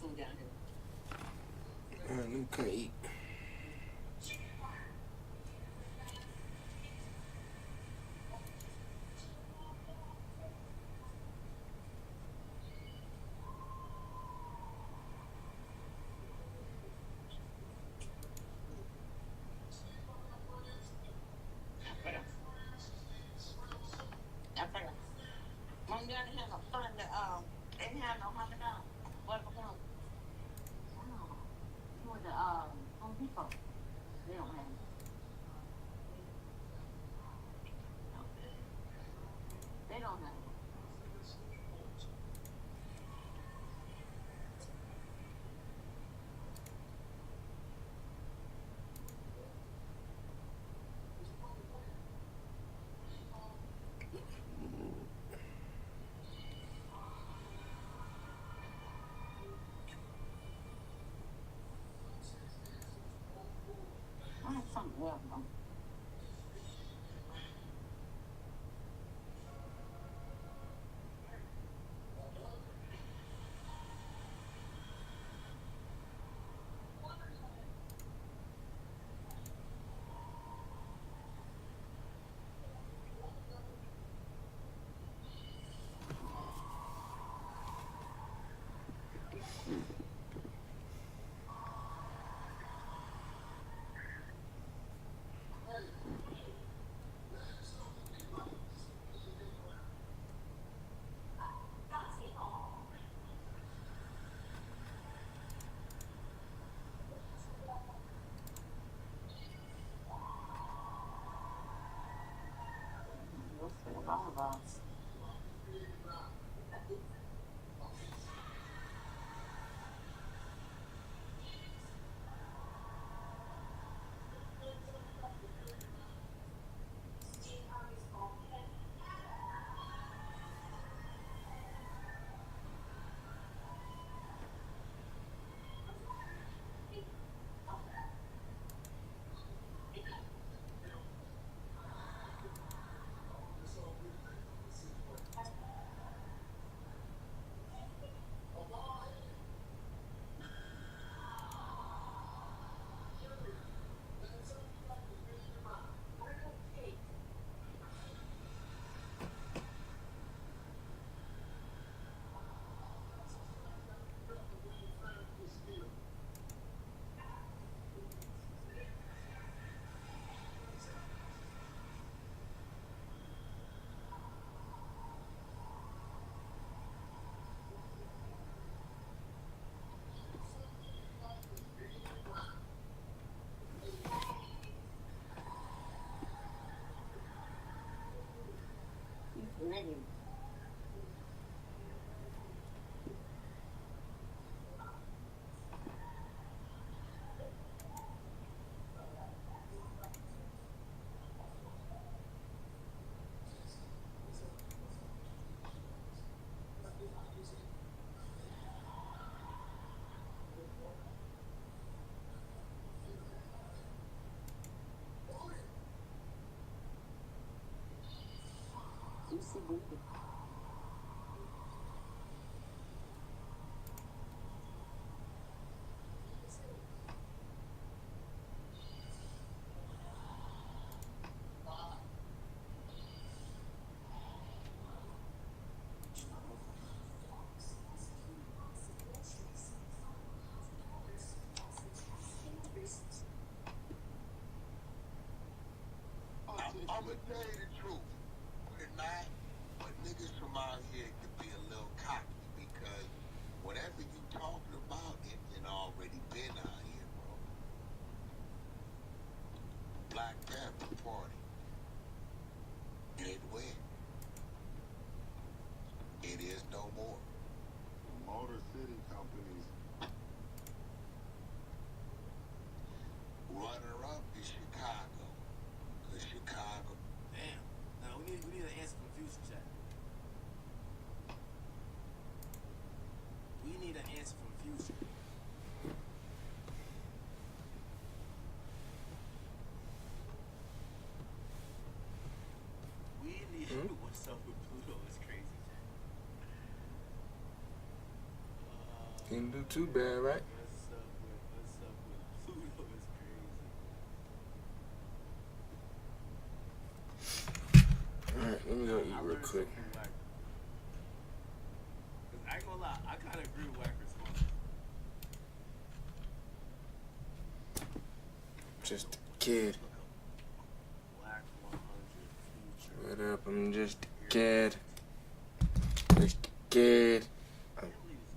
food down here. Man, can't eat. Mom, you didn't have no fun. They didn't have no $100. What about? Oh, you went to Home Depot. They don't have it. They don't have it. I have something else though. What's it all about? Ready. You see, baby. I'm gonna tell you the truth. We're not, but niggas from out here can be a little cocky because whatever you talking about, it already been out here, bro. Black Panther Party. It went. It is no more. Motor City companies. Runner-up is Chicago. Cause Chicago. Damn. Now we need an answer from Future Chat. Didn't do too bad, right? What's up with Pluto is crazy. Alright, let me go eat I real learned quick. something whack. Cause I ain't gonna lie, I kinda agree with Wacker's response. Just a kid. Whack 100 future. What up? I'm just a kid. Just a kid. I can't believe this is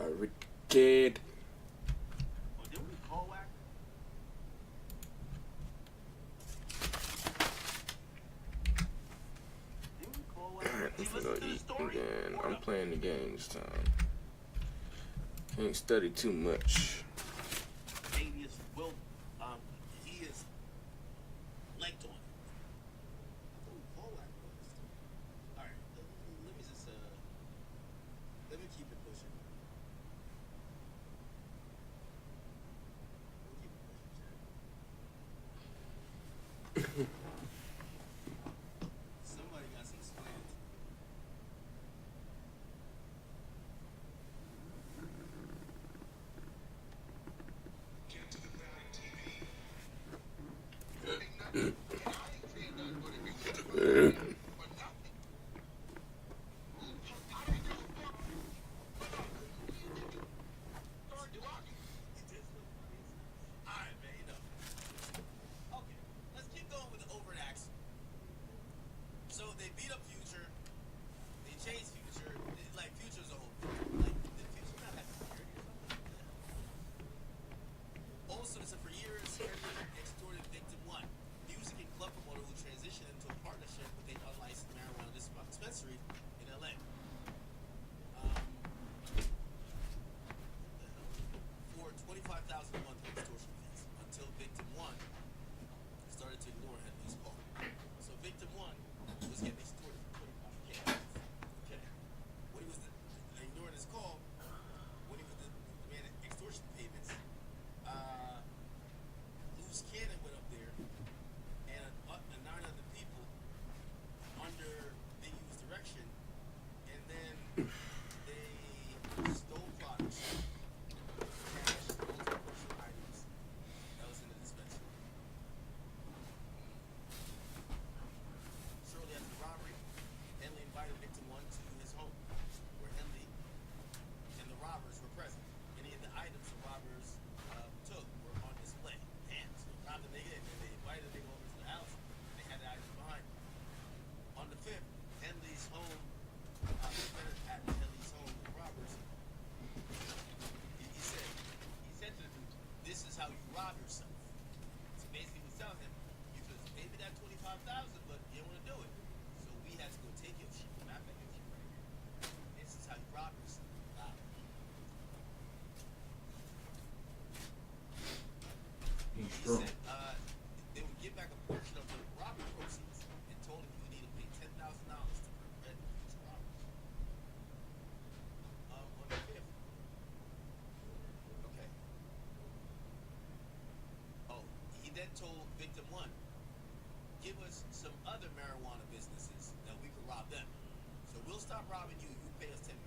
A rich kid. Oh, didn't we call Wack? Didn't we call Wack? Alright, I'm Did you finna go listen to the eat story? again. I'm playing the game this time. Can't study too much. Alias will, he is liked on it. I thought we called Wack was. Alright, let me just, let me keep it pushing. We'll keep it pushing, Chad. Somebody got some splans. Alright, man, you know. Okay, let's keep going with the overt acts. So they beat up Future, they chased Future, like Future's a whole like did Future not have security or something? Also, so for years, Henry extorted victim one, music and club promoter who transitioned into a partnership with an unlicensed marijuana dispensary in LA. For $25,000 a month in extortion fees until victim one started to ignore Henry's call. So victim one was getting extorted for $25K. Okay. When he was ignoring his call, when he was demanding extortion payments, Loose Cannon went up there and 9 other people under Big U's direction, and then they stole products, cash, multiple personal items that was in the dispensary. Shortly after the robbery, Henley invited victim one to his home, where Henley and the robbers were present. Any of the items the robbers took were on display. Hands. So they robbed the nigga and then they invited the nigga over to the house. And they had the items behind him. On the 5th, Henley's home, at Henley's home, the robbers, he said to the dude, "This is how you rob yourself." So basically, he was telling him, "You could pay me that $25,000, but you don't want to do it. So we had to go take your shit. Matter of fact, your shit right here. This is how you rob yourself." Wow. He's He strong. said they would give back a portion of the robbery proceeds and told him he would need to pay $10,000 to prevent future robberies. On the 5th. Okay. Oh, he then told victim one, "Give us some other marijuana businesses that we could rob them. So we'll stop robbing you. You pay us $10,000.